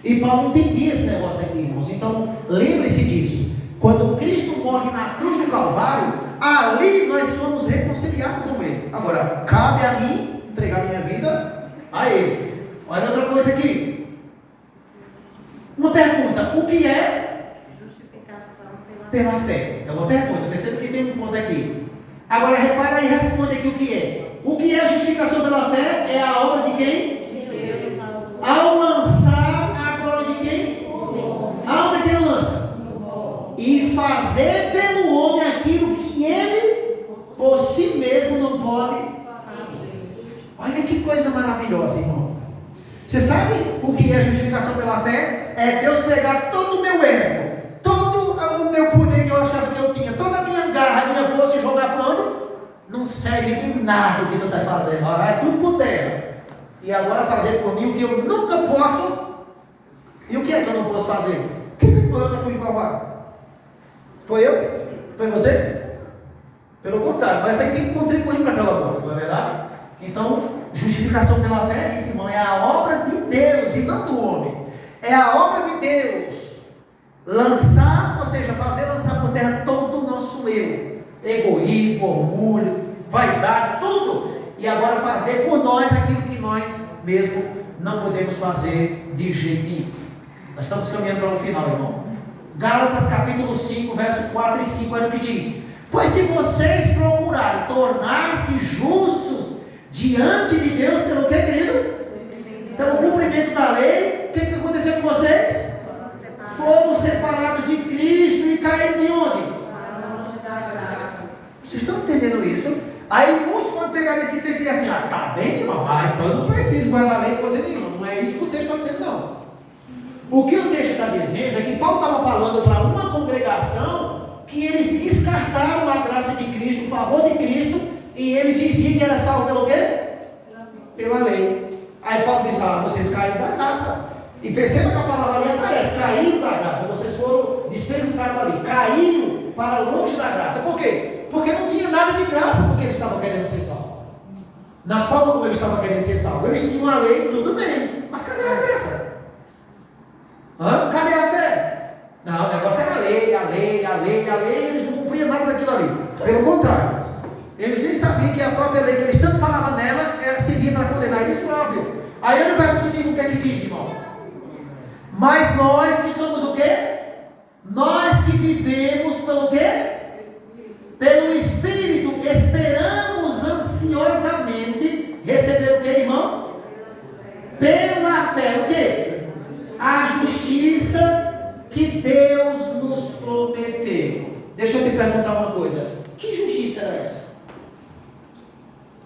E Paulo entendia esse negócio aqui, irmãos. Então, lembre-se disso. Quando Cristo morre na cruz do Calvário, ali nós somos reconciliados com Ele. Agora, cabe a mim entregar minha vida a Ele. Olha outra coisa aqui. Uma pergunta: o que é Justificação pela fé? É uma pergunta, perceba que tem um ponto aqui. Agora repara aí e responde aqui o que é. O que é a justificação pela fé? É a obra de quem? Ao lançar a glória de quem? Aonde que ele lança? E fazer pelo homem aquilo que ele por si mesmo não pode. Olha que coisa maravilhosa, irmão. Você sabe o que é a justificação pela fé? É Deus pegar todo o meu ego, todo o meu poder que eu achava que eu tinha, toda a minha garra, a minha força e jogar para onde? Não serve de nada o que tu está fazendo. Vai tudo por terra. E agora fazer por mim o que eu nunca posso. E o que é que eu não posso fazer? Quem foi que morreu na cruz de Calvário? Foi eu? Foi você? Pelo contrário, mas foi quem contribuiu para aquela morte, não é verdade? Então, justificação pela fé é isso, irmão. É a obra de Deus e não do homem. É a obra de Deus lançar, ou seja, fazer lançar por terra todo o nosso eu, egoísmo, orgulho, vaidade, tudo. E agora fazer por nós aquilo que nós mesmo não podemos fazer de jeito nenhum. Nós estamos caminhando para o final, irmão. Gálatas capítulo 5, verso 4 e 5, olha o que diz: pois se vocês procurarem tornar-se justos diante de Deus, pelo que, querido? Pelo cumprimento da lei, o que aconteceu com vocês? Foram separados de Cristo e caíram em onde? Vocês estão entendendo isso? Aí muitos podem pegar nesse texto e dizer assim: tá bem, irmão, então eu não preciso guardar a lei, coisa nenhuma. Não é isso que o texto está dizendo, não. O que o texto está dizendo é que Paulo estava falando para uma congregação que eles descartaram a graça de Cristo, o favor de Cristo, e eles diziam que era salvo pelo quê? Pela lei. Aí Paulo diz: vocês caíram da graça. E perceba que a palavra ali aparece: caíram da graça, vocês foram dispensados ali, caíram para longe da graça. Por quê? Porque não tinha nada de graça porque eles estavam querendo ser salvos. Na forma como eles estavam querendo ser salvos, eles tinham a lei, tudo bem, mas cadê a graça? Cadê a fé? Não, o negócio era a lei, eles não cumpriam nada daquilo ali. Pelo contrário, eles nem sabiam que a própria lei que eles tanto falavam nela servia para condenar eles próprios. Aí no verso 5 o que é que diz, irmão? Mas nós que somos o quê? Nós que vivemos pelo quê? Pelo Espírito, esperamos ansiosamente receber o que, irmão? Pela fé, o que? A justiça que Deus nos prometeu. Deixa eu te perguntar uma coisa: que justiça era essa?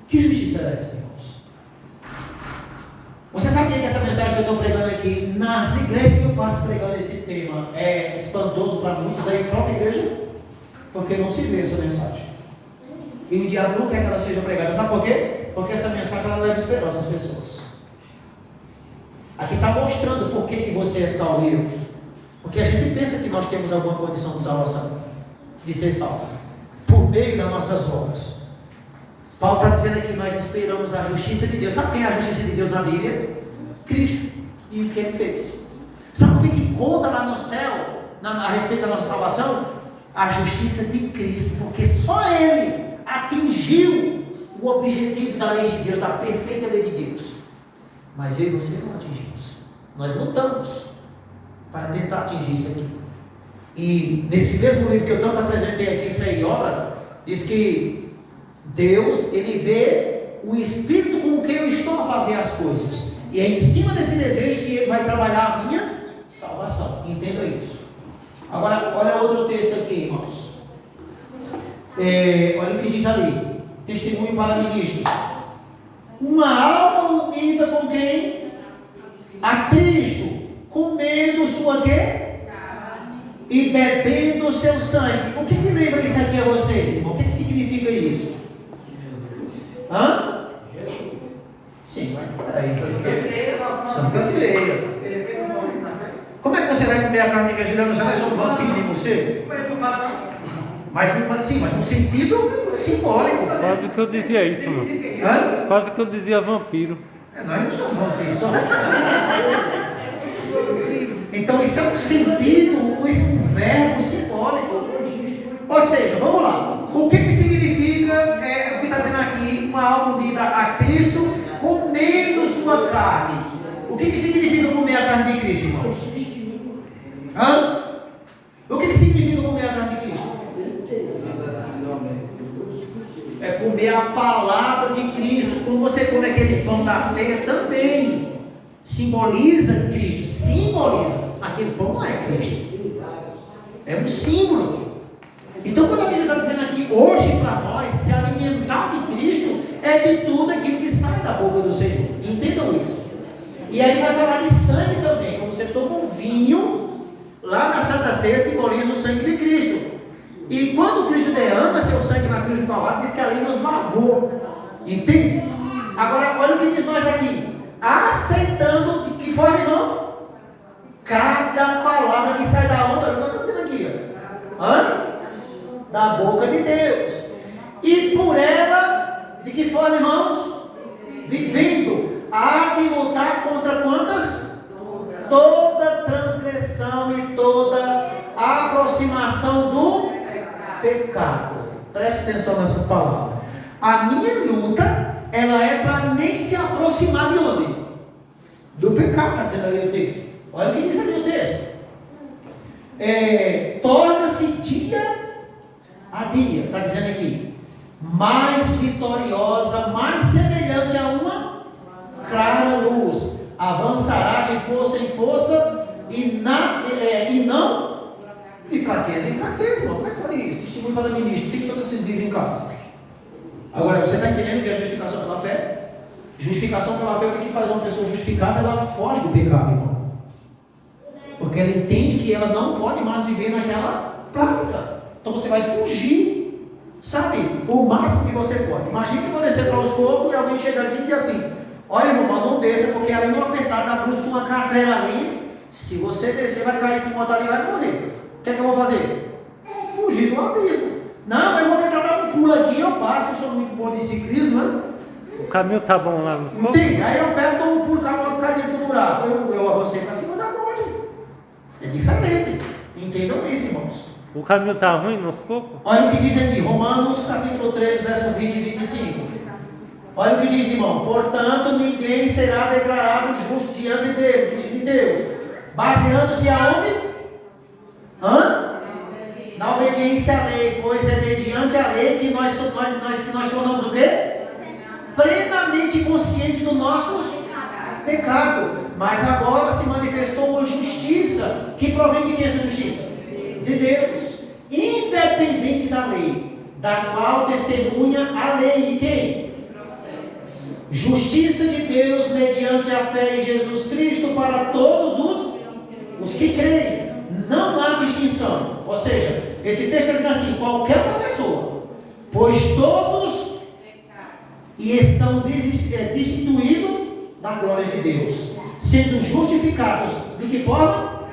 Que justiça era essa, irmãos? Você sabia que essa mensagem que eu estou pregando aqui, nas igrejas que eu passo pregando esse tema, é espantoso para muitos da própria igreja? Porque não se vê essa mensagem. E o diabo não quer que ela seja pregada. Sabe por quê? Porque essa mensagem ela leva esperança às pessoas. Aqui está mostrando por que você é salvo e eu. Porque a gente pensa que nós temos alguma condição de salvação, de ser salvo, por meio das nossas obras. Paulo está dizendo aqui: nós esperamos a justiça de Deus. Sabe quem é a justiça de Deus na Bíblia? Cristo. E o que ele fez? Sabe o que conta lá no céu a respeito da nossa salvação? A justiça de Cristo, porque só Ele atingiu o objetivo da lei de Deus, da perfeita lei de Deus. Mas eu e você não atingimos. Nós lutamos para tentar atingir isso aqui. E nesse mesmo livro que eu tanto apresentei aqui, Fé e Obra, diz que Deus, Ele vê o espírito com que eu estou a fazer as coisas. E é em cima desse desejo que Ele vai trabalhar a minha salvação. Entenda isso. Agora, olha outro texto aqui, irmãos. Olha o que diz ali: testemunho para ministros. Uma alma unida com quem? A Cristo, comendo sua quê? E bebendo seu sangue. O que lembra isso aqui a vocês, irmão? O que significa isso? Sim, mas peraí. Santa Ceia. Como é que você vai comer a carne de Juliano? Você vai ser um vampiro de você? Mas no sentido simbólico. Quase que eu dizia isso, mano. Quase que eu dizia vampiro. Nós não somos vampiros, somos. Então isso é um sentido, um verbo simbólico. Ou seja, vamos lá. O que significa, o que está dizendo aqui, uma alma unida a Cristo, comendo sua carne? O que significa comer a carne de Cristo, irmãos? Hã? O que significa comer a carne de Cristo? É comer a palavra de Cristo. Quando você come aquele pão da ceia, também simboliza Cristo. Simboliza. Aquele pão não é Cristo. É um símbolo. Então, quando a Bíblia está dizendo aqui, hoje para nós, se alimentar de Cristo, é de tudo aquilo que sai da boca do Senhor. Entendam isso. E aí vai falar de sangue também. Quando você toma um vinho, lá na Santa Ceia simboliza o sangue de Cristo. E quando Cristo derrama seu sangue na cruz do Calvário, diz que ali nos lavou. Entende? Agora, olha o que diz nós aqui. Aceitando de que forma, irmão? Cada palavra que sai da onda, não estou dizendo aqui, ó. Da boca de Deus. E por ela, de que forma, irmãos? Vivendo. Há de lutar contra quantas? Toda transgressão e toda aproximação do pecado. Preste atenção nessas palavras. A minha luta, ela é para nem se aproximar de onde? Do pecado, está dizendo ali o texto. Olha o que diz ali o texto. Torna-se dia a dia, está dizendo aqui, mais vitoriosa, mais semelhante a uma clara luz, avançará de força em força e não de fraqueza em fraqueza, irmão. Como é que pode isso? Testemunho para ministro, tem todos esses livros em casa. Agora, você está entendendo o que é justificação pela fé? Justificação pela fé, o que faz uma pessoa justificada? Ela foge do pecado, irmão. Porque ela entende que ela não pode mais viver naquela prática. Então você vai fugir, sabe? O máximo que você pode. Imagina que eu vou descer para os cocos e alguém chegar e diz assim: olha, irmão, mas não desça, porque ali no apertar da bruxa uma catrela ali, se você descer, vai cair por conta ali e vai morrer. O que é que eu vou fazer? Fugir do abismo. Não, eu vou tentar dar um pulo aqui, eu passo, eu sou muito bom de ciclismo, né? O caminho tá bom lá nos cocos? Entende? Aí eu pego, dou um pulo, o moto cai dentro do buraco. Eu avancei para cima da morte. É diferente. Entendam isso, irmãos. O caminho tá ruim nos cocos? Olha o que diz aqui, Romanos capítulo 3, verso 20 e 25. Olha o que diz, irmão. Portanto, ninguém será declarado justo diante de Deus, baseando-se aonde? Na obediência à lei, pois é mediante a lei que nós tornamos o quê? Plenamente conscientes dos nossos pecados. Mas agora se manifestou uma justiça, que provém de quem essa justiça? De Deus, independente da lei, da qual testemunha a lei de quem? Justiça de Deus mediante a fé em Jesus Cristo para todos os que creem. Não há distinção. Ou seja, esse texto está dizendo assim: qualquer uma pessoa, pois todos estão destituídos da glória de Deus, sendo justificados de que forma?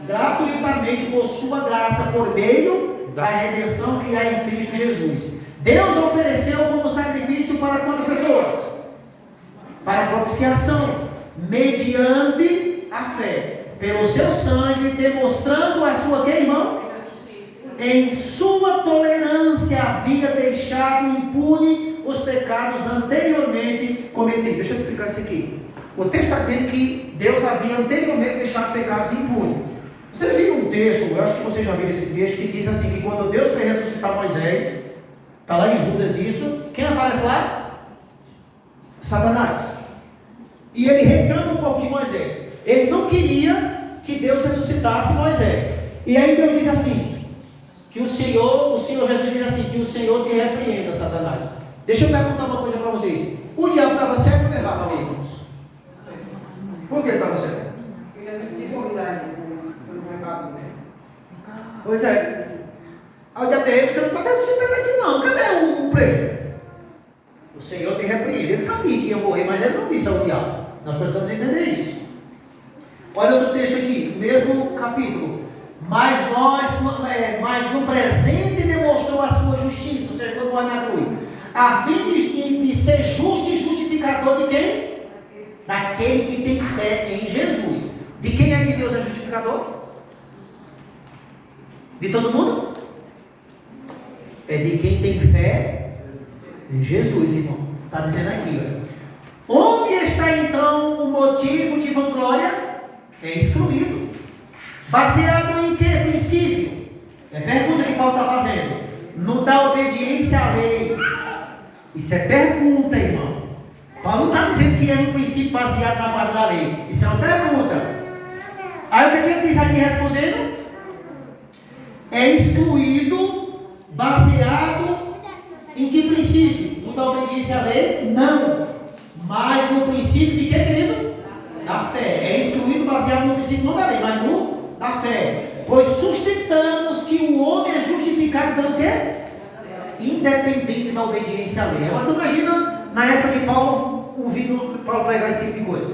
Gratuitamente por sua graça, por meio da redenção que há em Cristo Jesus. Deus ofereceu como sacrifício para quantas pessoas? Para propiciação, mediante a fé, pelo seu sangue, demonstrando a sua, que, irmão? Em sua tolerância havia deixado impune os pecados anteriormente cometidos. Deixa eu explicar isso aqui. O texto está dizendo que Deus havia anteriormente deixado pecados impunes. Vocês viram um texto, eu acho que vocês já viram esse texto, que diz assim, que quando Deus foi ressuscitar Moisés, está lá em Judas isso, quem aparece lá? Satanás. E ele reclama o corpo de Moisés. Ele não queria que Deus ressuscitasse Moisés. E aí Deus diz assim, que o Senhor Jesus diz assim, que o Senhor te repreenda, Satanás. Deixa eu perguntar uma coisa para vocês. O diabo estava certo ou errado ali, irmãos? Por que ele estava certo? Porque ele não tinha convidado pelo pecado, né? Pois é. Aí o diabo disse: você não pode ressuscitar ele aqui não. Cadê o preço? O Senhor te repreende. Ele sabia que ia morrer, mas ele não disse ao diabo. Nós precisamos entender isso. Olha outro texto aqui, mesmo capítulo. Mas no presente demonstrou a sua justiça, ou seja, quando na cruz, a fim de ser justo e justificador de quem? Daquele que tem fé em Jesus. De quem é que Deus é justificador? De todo mundo? é de quem tem fé em Jesus, irmão. Está dizendo aqui, ó. Onde está então o motivo de vanglória? É excluído. Baseado em que princípio? É pergunta que Paulo está fazendo. No da obediência à lei. Isso é pergunta, irmão. Paulo não está dizendo que é no princípio baseado na guarda da lei. Isso é uma pergunta. Aí o que ele diz aqui respondendo? É excluído baseado em que princípio? No da obediência à lei? Não. Mas no princípio de que, querido? Da fé. É excluído baseado no princípio não da lei, mas no da fé. Pois sustentamos que o homem é justificado pelo quê? Independente da obediência à lei. Agora tu imagina na época de Paulo ouvindo Paulo pregar esse tipo de coisa.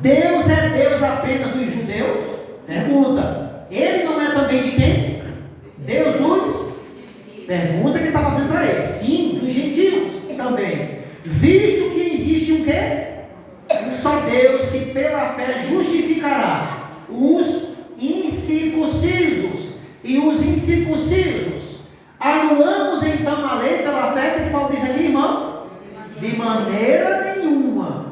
Deus é Deus apenas dos judeus? Pergunta. Ele não é também de quem? Deus dos? Pergunta que ele está fazendo para ele. Sim, dos gentios também. Visto que existe um quê? Um só Deus que pela fé justificará os incircuncisos e os incircuncisos. Anulamos então a lei pela fé, que Paulo diz aqui, irmão? De maneira nenhuma.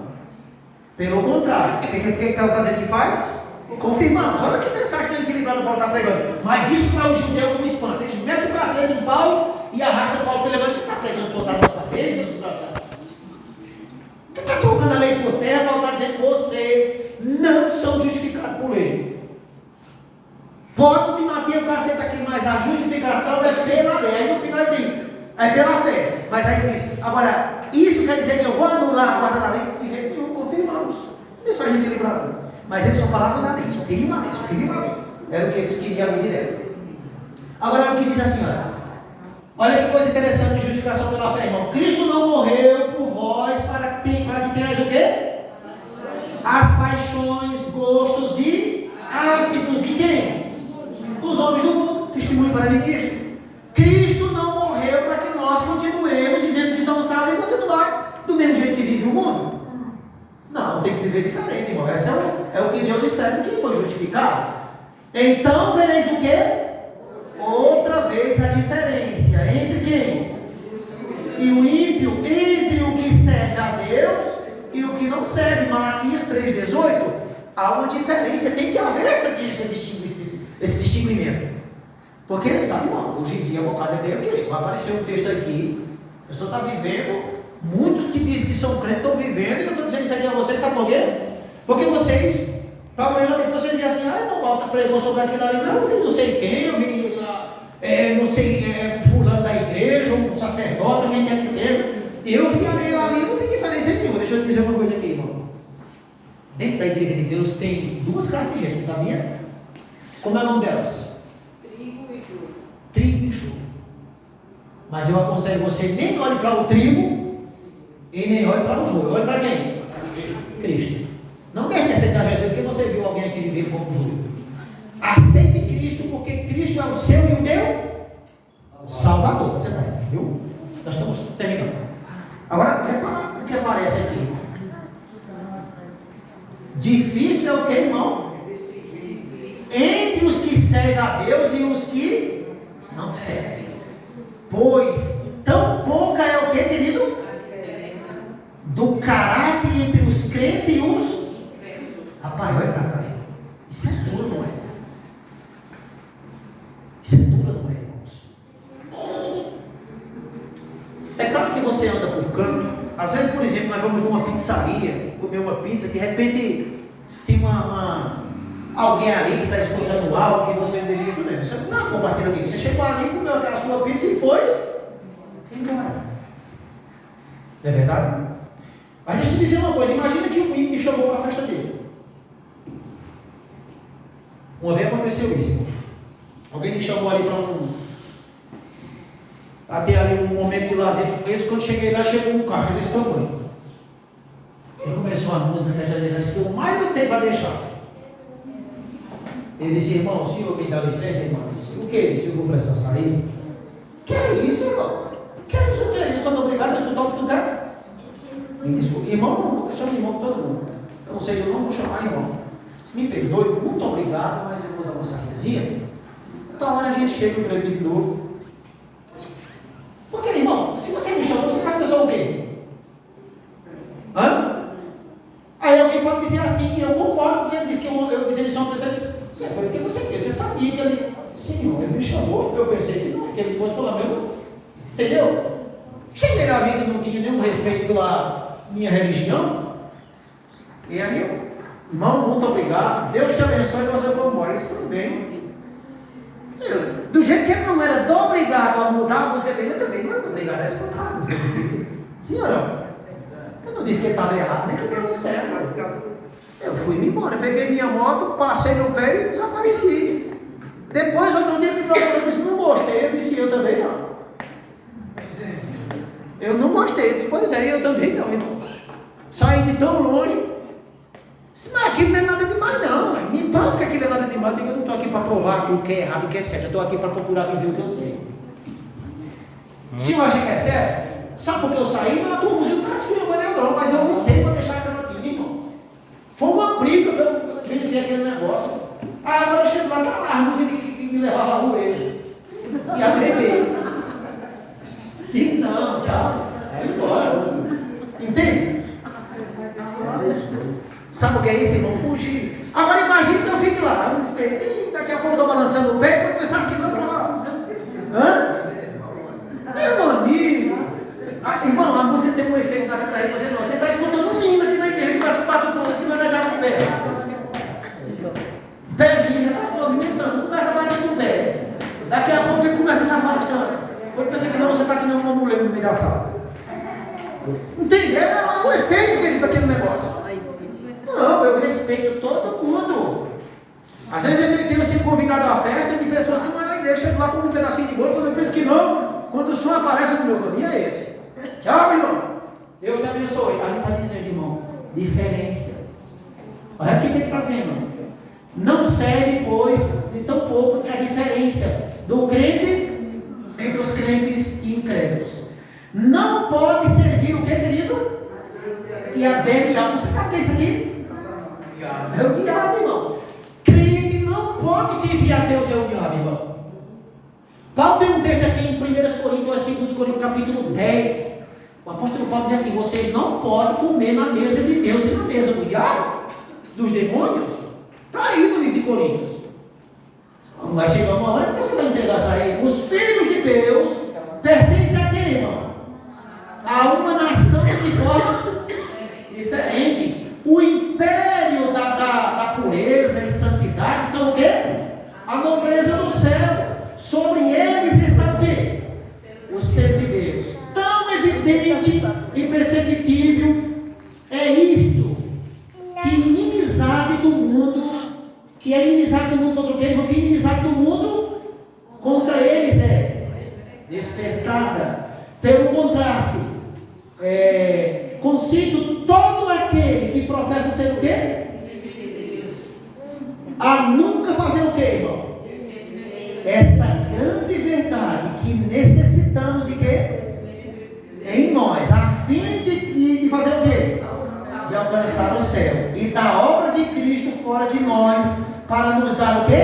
Pelo contrário, o que está fazendo que faz? Confirmamos. Olha que mensagem equilibrada Paulo está pregando. Mas isso para o judeu não espanta. Eles metem o cacete em Paulo e arrasta Paulo para ele. Mas você está pregando contra a nossa lei, Jesus? Tu está jogando a lei por terra. Paulo está dizendo que vocês não são justificados por lei. Pode me bater o cacete aqui, mas a justificação é pela lei. Aí no final ele diz, é pela fé. Mas aí ele diz, agora, isso quer dizer que eu vou anular a guarda da lei? De jeito nenhum, confirmamos. Mensagem equilibrada. Mas eles só falavam da lei, só queriam a lei, só queriam a lei. Era o que eles queriam ali direto. Agora o que diz assim, olha que coisa interessante de justificação pela fé, irmão. Cristo não morreu por vós para que tenhais o quê? As paixões, gostos e hábitos de quem? Dos homens do mundo. Testemunho para mim, Cristo não morreu para que nós continuemos dizendo que não sabem e continuar do mesmo jeito que vive o mundo. Não, tem que viver diferente, irmão. Esse é o que Deus espera de quem foi justificado. Então vereis o quê? Outra vez a diferença entre quem? E o ímpio, entre o que serve a Deus e o que não serve. Malaquias 3,18. Há uma diferença, tem que haver esse distinguimento. Porque, sabe, não, hoje em dia o bocado é meio que vai aparecer um texto aqui, a pessoa está vivendo. Muitos que dizem que são crentes estão vivendo, e eu estou dizendo isso aqui a vocês, sabe por quê? Porque vocês, para amanhã depois vocês dizem assim, irmão, Paulo pregou sobre aquilo ali, mas eu vi não sei quem, eu vi não sei, fulano da igreja, um sacerdote, quem quer que seja, eu vi ali, não vi diferença nenhuma. Deixa eu te dizer uma coisa aqui, irmão. Dentro da igreja de Deus tem duas classes de gente, você sabia? Como é o nome delas? Trigo e joio. Trigo e joio. Mas eu aconselho você, nem olhe para o trigo, e nem olhe para o joio. Olhe para quem? Cristo. Não deixe de aceitar Jesus, porque você viu alguém aqui vivendo como joio. Aceite Cristo, porque Cristo é o seu e o meu Salvador. Você está aí, viu? Nós estamos terminando. Agora, repara o que aparece aqui. Difícil é o que, irmão? Entre os que servem a Deus e os que não servem. Pois tão pouca é o que, querido? Do caráter entre os crentes e os... Rapaz, olha para cá. Isso é duro, não é? Isso é duro, não é, irmãos? É claro que você anda por canto. Às vezes, por exemplo, nós vamos numa pizzaria, comer uma pizza, de repente tem alguém ali que está escutando algo que você deveria tudo bem. Você não compartilha aqui. Você chegou ali, comeu aquela sua pizza e foi embora. Não é verdade? Mas deixa eu te dizer uma coisa, imagina que um ímpio me chamou para a festa dele. Uma vez aconteceu isso, irmão. Alguém me chamou ali para ter ali um momento de lazer com eles. Quando cheguei lá, chegou um carro desse tamanho. E começou a música sertaneja, que eu mais não tenho para deixar. Ele disse, irmão, o senhor me dá licença, irmão? O que? Se eu vou precisar sair? Que é isso, irmão? Que é isso? Que é isso? Eu sou obrigado a escutar o que tu quer? Me desculpe, irmão, eu nunca chamo irmão para todo mundo. Eu não sei, eu não vou chamar irmão. Se me perdoe, muito obrigado, mas eu vou dar uma saídazinha. Toda hora a gente chega no preto de novo. sabia que ele, Senhor, ele me chamou. Eu pensei que não, que ele fosse pelo menos, entendeu? Cheguei na vida que não tinha nenhum respeito pela minha religião. E aí eu, irmão, muito obrigado. Deus te abençoe, mas eu vou embora. Isso tudo bem. Do jeito que ele não era obrigado a mudar a música dele, eu também não era obrigado a escutar a música dele. Sim ou não? Eu não disse que ele estava errado, nem que ele estava certo. Eu fui-me embora, peguei minha moto, passei no pé e desapareci. Depois, outro dia, me procurou e disse, não gostei. Eu disse, eu também não. Eu não gostei. Eu disse, pois é, eu também não, irmão. Saí de tão longe. Disse, mas aquilo não é nada demais, não. Me prova que aquilo é nada demais. Eu digo, eu não estou aqui para provar o que é errado, o que é certo. Eu estou aqui para procurar viver o que eu sei. Se eu achei que é certo, sabe por que eu saí? Não, a tua música não está discriminando eu não, mas eu lutei para deixar aquela time, irmão. Foi uma briga para eu vencer aquele negócio. Aí agora eu chego lá, tá lá a música que me levava a rua ele. E a beber. E não, tchau. É embora. Entende? Sabe o que é isso, irmão? Fugir. Agora imagine que eu fique lá, eu me espelho. Daqui a pouco eu estou balançando o pé, quando pensasse que não, eu estava lá. Hã? Meu amigo. Irmão, a música tem um efeito na vida aí. Você está escutando um hino aqui na igreja, que faz 4 tonos, que vai dar com o pé. Pezinho já está se movimentando, começa a bater no pé. Daqui a pouco ele começa a se afastando. Quando pensa que não, você está aqui uma mulher no meio da sala. Entende? É o efeito, querido, daquele negócio. Não, eu respeito todo mundo. Às vezes eu tenho sido convidado a festa de pessoas que não é da igreja, chego lá com um pedacinho de bolo, quando eu penso que não, quando o som aparece no meu caminho, é esse. Tchau, meu irmão. Deus te abençoe. Ali está dizendo, irmão, diferença. Olha o que ele está dizendo. Não serve, pois, de tão pouco a diferença do crente entre os crentes e incrédulos. Não pode servir o que, querido? E a diabo. Você sabe o que é isso aqui? É o diabo, irmão. Crente não pode servir a Deus, é o diabo, irmão. Paulo tem um texto aqui em 1 Coríntios, 2 Coríntios, capítulo 10. O apóstolo Paulo diz assim, vocês não podem comer na mesa de Deus e na mesa do diabo, dos demônios. Está aí no livro de Coríntios. Vai chegar uma hora que você vai entregar a ele. Os filhos de Deus pertencem a quem, irmão? A uma nação de forma diferente. O império da pureza e santidade são o quê? A nobreza do céu. Sobre eles está o quê? O ser de Deus. Tão evidente e perceptível é isto, que inimizade do mundo, que é inimizade do mundo contra o quê, irmão? Que inimizade do mundo contra eles é despertada. Pelo contraste, consigo todo aquele que professa ser o quê? A nunca fazer o quê, irmão? Esta grande verdade que necessitamos de quê? Em nós, a fim de fazer o quê? De alcançar o céu. E da obra de Cristo fora de nós, para nos dar o quê?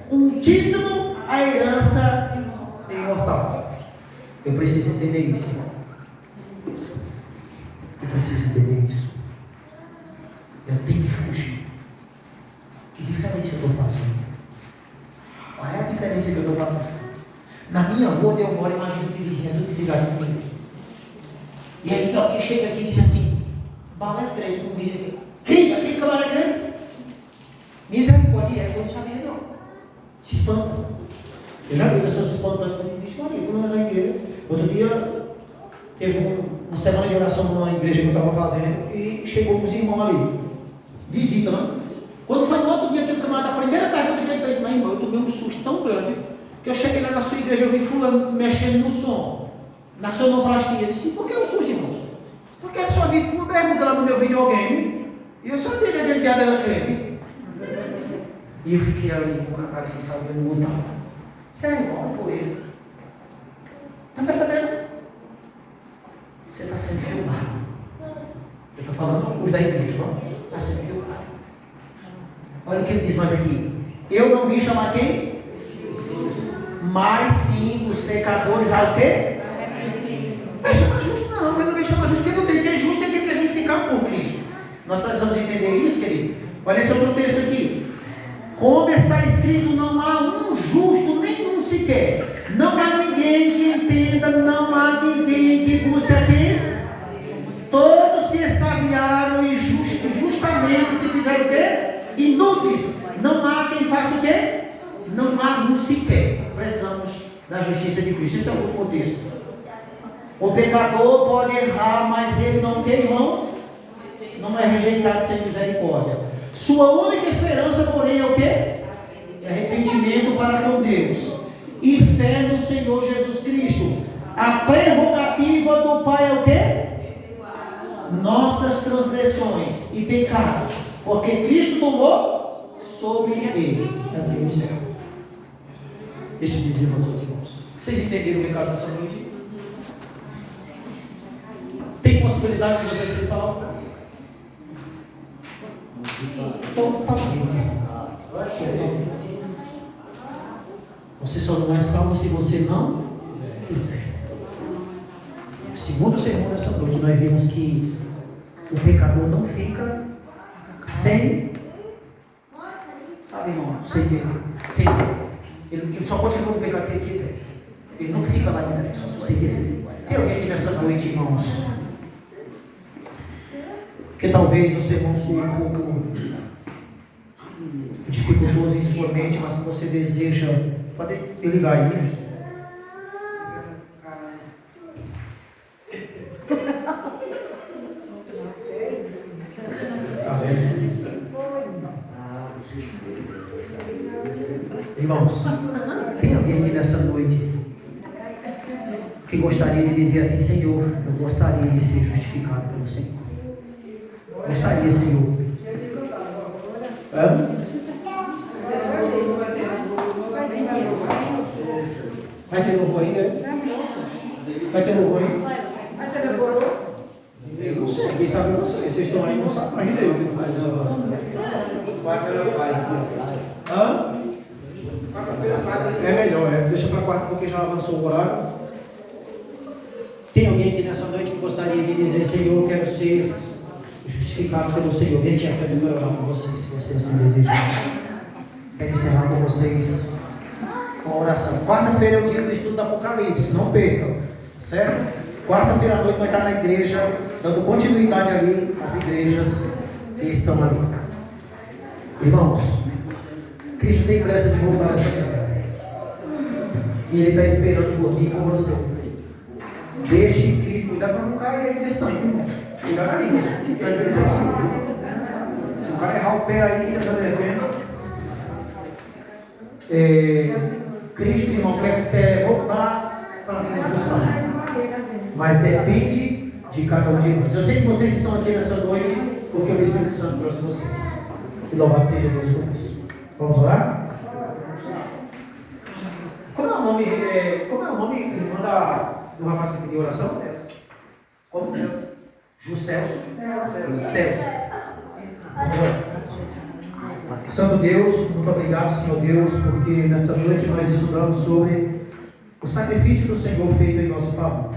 Um título à herança imortal. Eu preciso entender isso, irmão. Eu preciso entender isso. Eu tenho que fugir. Que diferença eu estou fazendo? Qual é a diferença que eu estou fazendo? Na minha rua eu moro, imagina que vizinha tudo ligado comigo. E aí alguém chega aqui e diz assim, bala é crente, um vizinho aqui. Quem? Aqui que bala é crente? Misericórdia, eu não sabia não. Se espanta. Eu já vi pessoas se espantando comigo. Vixe Maria, fui na igreja. Outro dia teve uma semana de oração numa igreja que eu estava fazendo e chegou uns irmãos ali. Visita, né? Quando foi no outro dia, aquele camarada, a primeira pergunta que ele fez, meu irmão, eu tomei um susto tão grande que eu cheguei lá na sua igreja, eu vi fulano mexendo no som, na sonoplastia. Eu disse, por que o susto, irmão? Porque eu só vi uma pergunta lá no meu videogame e eu sabia que aquele diabo era crente. E eu fiquei ali com a cara assim, sabe, eu não mudava. Sério, irmão, por ele. Está percebendo? Você está sendo filmado. Eu estou falando os da igreja, não? Está sendo filmado. Olha o que ele diz mais aqui. Eu não vim chamar quem? Mas sim os pecadores ao quê? Vai chamar justo? Não, ele não vem chamar justo. Quem não tem que é justo é quem quer justificar por Cristo. Nós precisamos entender isso, querido. Olha esse outro texto aqui. Como está escrito, não há um justo nenhum sequer. Não há ninguém que entenda, não há ninguém que busque aqui. Todos se extraviaram e justamente se fizeram o quê? Inúteis. Não há quem faça o quê? Não há um sequer. Precisamos da justiça de Cristo. Esse é o contexto. O pecador pode errar, mas ele não, que irmão? Não é rejeitado sem misericórdia. Sua única esperança, porém, é o quê? É arrependimento para com Deus e fé no Senhor Jesus Cristo. A prerrogativa do Pai é o quê? Nossas transgressões e pecados, porque Cristo tomou sobre ele. Aqui no céu. Deixa eu dizer para vocês, irmãos. Vocês entenderam o pecado dessa noite? Tem possibilidade de você ser salvo? Totalmente. Você só não é salvo se você não quiser. Segundo o sermão dessa noite, nós vimos que o pecador não fica sem, sabe, irmão, sem ele só pode remover o pecado se ele quiser. Ele não fica lá dentro, só se você quiser. Tem alguém aqui nessa noite, irmãos, que talvez o sermão seja um pouco dificultoso em sua mente, mas que você deseja. Pode ligar aí, gente. Irmãos, tem alguém aqui nessa noite que gostaria de dizer assim: Senhor, eu gostaria de ser justificado pelo Senhor. Gostaria, Senhor. Vai ter louvor ainda? Vai ter louvor ainda? Vai ter louvor? Eu não sei, quem sabe vocês. Vocês estão aí, não sabem, imagina eu que não faz isso agora. Vai ter louvor. Hã? É melhor, deixa para quarta porque já avançou o horário. Tem alguém aqui nessa noite que gostaria de dizer: Senhor, eu quero ser justificado pelo Senhor? Vem aqui a frente para orar com vocês, se você assim desejar. Quero encerrar com vocês com a oração. Quarta-feira é o dia do estudo do Apocalipse, não percam, certo? Quarta-feira à noite nós estamos na igreja, dando continuidade ali às igrejas que estão ali. Irmãos, Cristo tem pressa de voltar a essa terra. E Ele está esperando por mim e por você. Deixe Cristo cuidar para não cair aí nesse tanque, irmãos. Cuidado aí, isso. Se o cara errar o pé aí, que ele está devendo. Cristo, irmão, quer voltar para vir nos buscar. Mas depende de cada um de nós. Eu sei que vocês estão aqui nessa noite porque o Espírito Santo trouxe vocês. E louvado seja Deus por isso. Vamos orar? Como é o nome irmã do rapaz que pediu oração? Como é? Juscelso? Celso. Santo Deus, muito obrigado, Senhor Deus, porque nessa noite nós estudamos sobre o sacrifício do Senhor feito em nosso favor.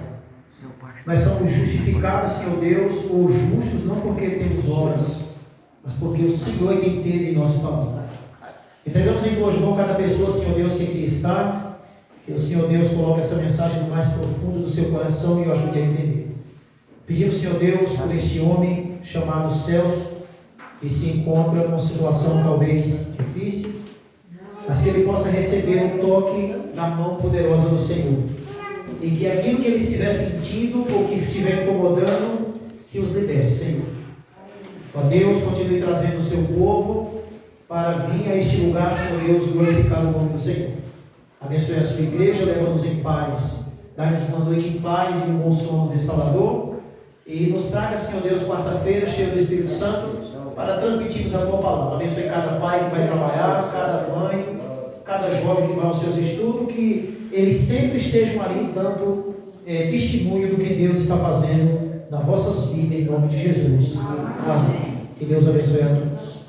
Nós somos justificados, Senhor Deus, ou justos, não porque temos obras, mas porque o Senhor é quem teve em nosso favor. Entregamos em tuas mãos cada pessoa, Senhor Deus, que aqui está. Que o Senhor Deus coloque essa mensagem no mais profundo do seu coração e o ajude a entender. Pedimos, Senhor Deus, por este homem chamado Celso, que se encontra numa situação talvez difícil, mas que ele possa receber um toque da mão poderosa do Senhor. E que aquilo que ele estiver sentindo ou que estiver incomodando, que os liberte, Senhor. Ó Deus, continue trazendo o seu povo para vir a este lugar, Senhor Deus, glorificar o nome do Senhor. Abençoe a sua igreja, leva-nos em paz. Dá-nos uma noite em paz e um bom sono restaurador. E nos traga, Senhor Deus, quarta-feira, cheio do Espírito Santo, para transmitirmos a tua palavra. Abençoe cada pai que vai trabalhar, cada mãe, cada jovem que vai aos seus estudos, que eles sempre estejam ali dando testemunho do que Deus está fazendo nas vossas vidas, em nome de Jesus. Amém. Que Deus abençoe a todos.